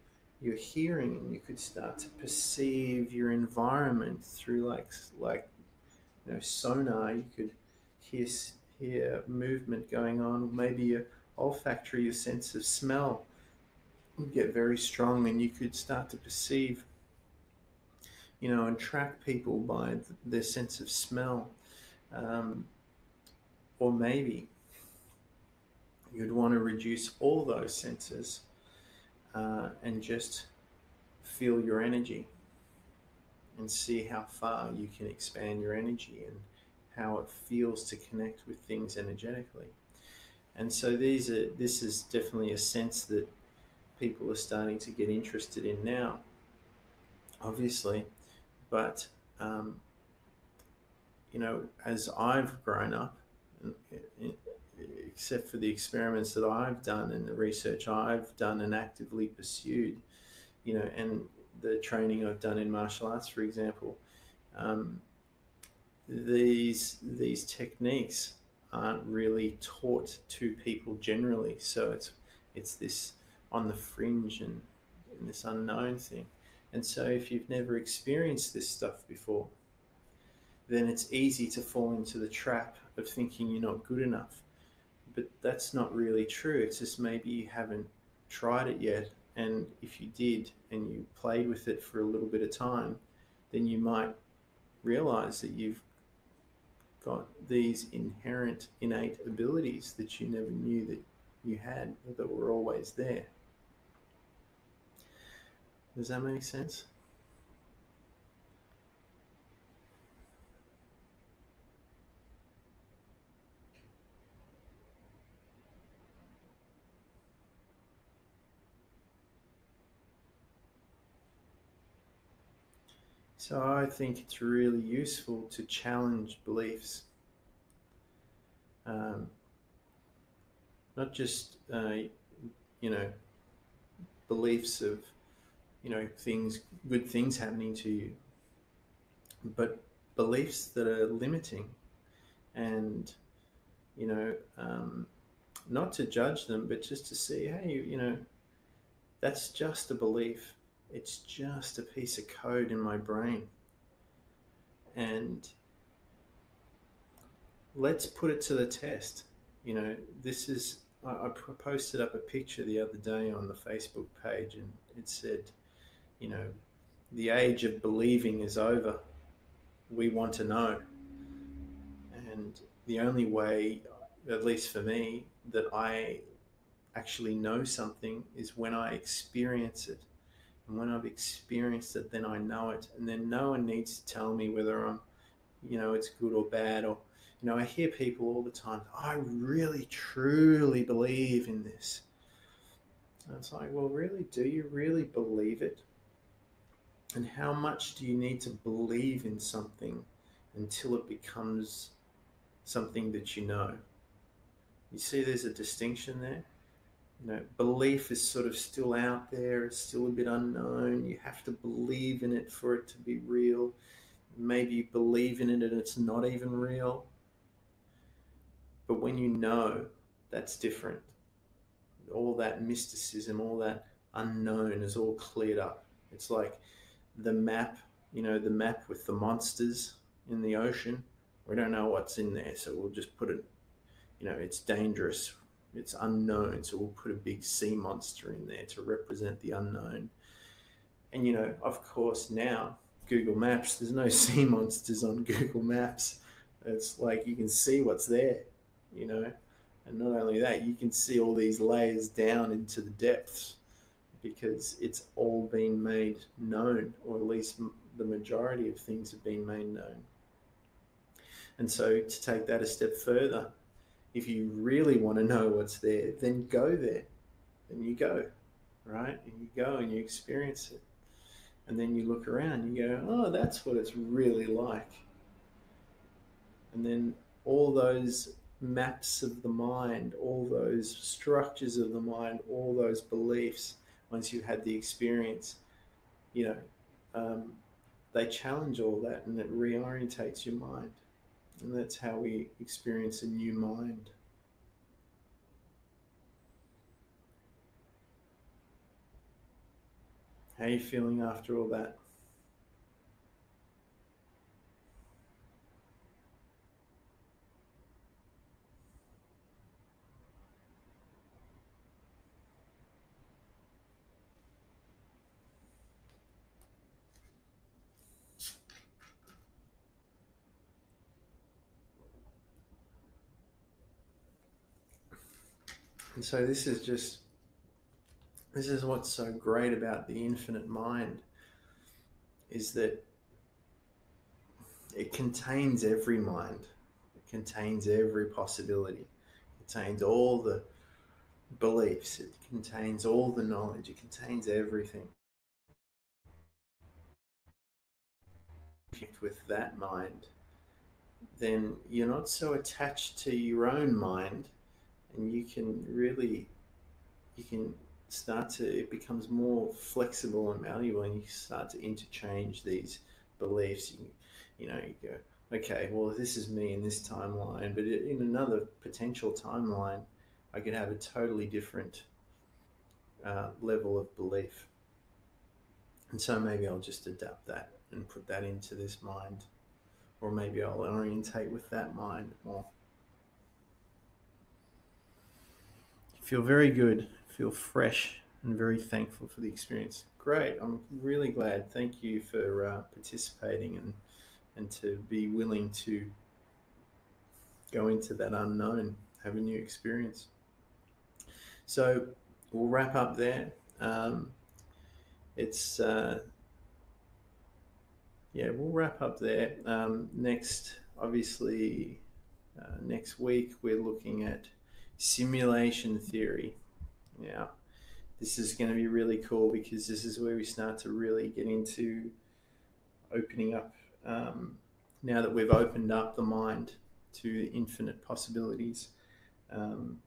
hearing, and you could start to perceive your environment through like sonar. You could hear movement going on. Maybe your olfactory, your sense of smell would get very strong, and you could start to perceive, and track people by their sense of smell. Or maybe you'd want to reduce all those senses, and just feel your energy and see how far you can expand your energy and how it feels to connect with things energetically. And so this is definitely a sense that people are starting to get interested in now, obviously. But as I've grown up, except for the experiments that I've done and the research I've done and actively pursued, and the training I've done in martial arts, for example, these techniques aren't really taught to people generally. So it's this on the fringe and this unknown thing. And so if you've never experienced this stuff before, then it's easy to fall into the trap of thinking you're not good enough. But that's not really true. It's just maybe you haven't tried it yet. And if you did and you played with it for a little bit of time, then you might realize that you've got these inherent, innate abilities that you never knew that you had, that were always there. Does that make sense? So I think it's really useful to challenge beliefs. Not just, beliefs of, things, good things happening to you, but beliefs that are limiting, and, not to judge them, but just to see, hey, that's just a belief. It's just a piece of code in my brain. And let's put it to the test. This is, I posted up a picture the other day on the Facebook page, and it said, you know, the age of believing is over. We want to know. And the only way, at least for me, that I actually know something is when I experience it. And when I've experienced it, then I know it. And then no one needs to tell me whether it's good or bad. Or, I hear people all the time, I really, truly believe in this. And it's like, well, really, do you really believe it? And how much do you need to believe in something until it becomes something that you know? You see, there's a distinction there. Belief is sort of still out there, it's still a bit unknown. You have to believe in it for it to be real. Maybe you believe in it and it's not even real. But when you know, that's different. All that mysticism, all that unknown is all cleared up. It's like the map, the map with the monsters in the ocean. We don't know what's in there, so we'll just put it, it's dangerous, it's unknown, so we'll put a big sea monster in there to represent the unknown. And of course, now Google Maps, there's no sea monsters on Google Maps. It's like you can see what's there, you know. And not only that, you can see all these layers down into the depths because it's all been made known, or at least the majority of things have been made known. And so to take that a step further, if you really want to know what's there, then go there. Then you go, right? And you go and you experience it. And then you look around and you go, oh, that's what it's really like. And then all those maps of the mind, all those structures of the mind, all those beliefs, once you've had the experience, you know, um, they challenge all that and it reorientates your mind. And that's how we experience a new mind. How are you feeling after all that? And so this is what's so great about the infinite mind is that it contains every mind. It contains every possibility. It contains all the beliefs. It contains all the knowledge. It contains everything. With that mind, then you're not so attached to your own mind, and you can start to, it becomes more flexible and malleable, and you start to interchange these beliefs. You go, okay, well, this is me in this timeline, but in another potential timeline, I could have a totally different level of belief. And so maybe I'll just adapt that and put that into this mind, or maybe I'll orientate with that mind more. Feel very good, feel fresh, and very thankful for the experience. Great, I'm really glad. Thank you for participating and to be willing to go into that unknown, have a new experience. So we'll wrap up there. It's Yeah, we'll wrap up there. Next, obviously, next week we're looking at simulation theory. Now, this is going to be really cool because this is where we start to really get into opening up. Now that we've opened up the mind to infinite possibilities, um,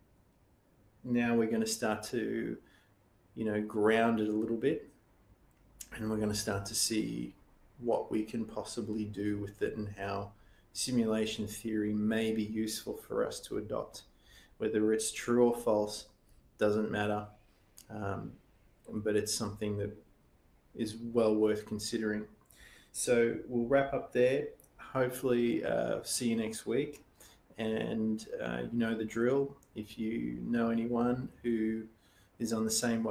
now we're going to start to, ground it a little bit, and we're going to start to see what we can possibly do with it and how simulation theory may be useful for us to adopt. Whether it's true or false doesn't matter, but it's something that is well worth considering. So we'll wrap up there. Hopefully, see you next week. And you know the drill. If you know anyone who is on the same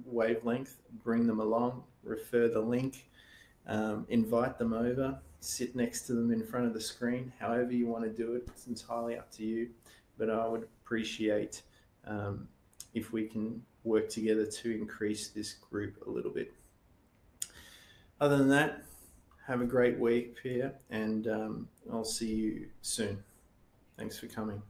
wavelength, bring them along, refer the link, invite them over, sit next to them in front of the screen. However you want to do it, it's entirely up to you. But I would appreciate if we can work together to increase this group a little bit. Other than that, have a great week, Pierre, and I'll see you soon. Thanks for coming.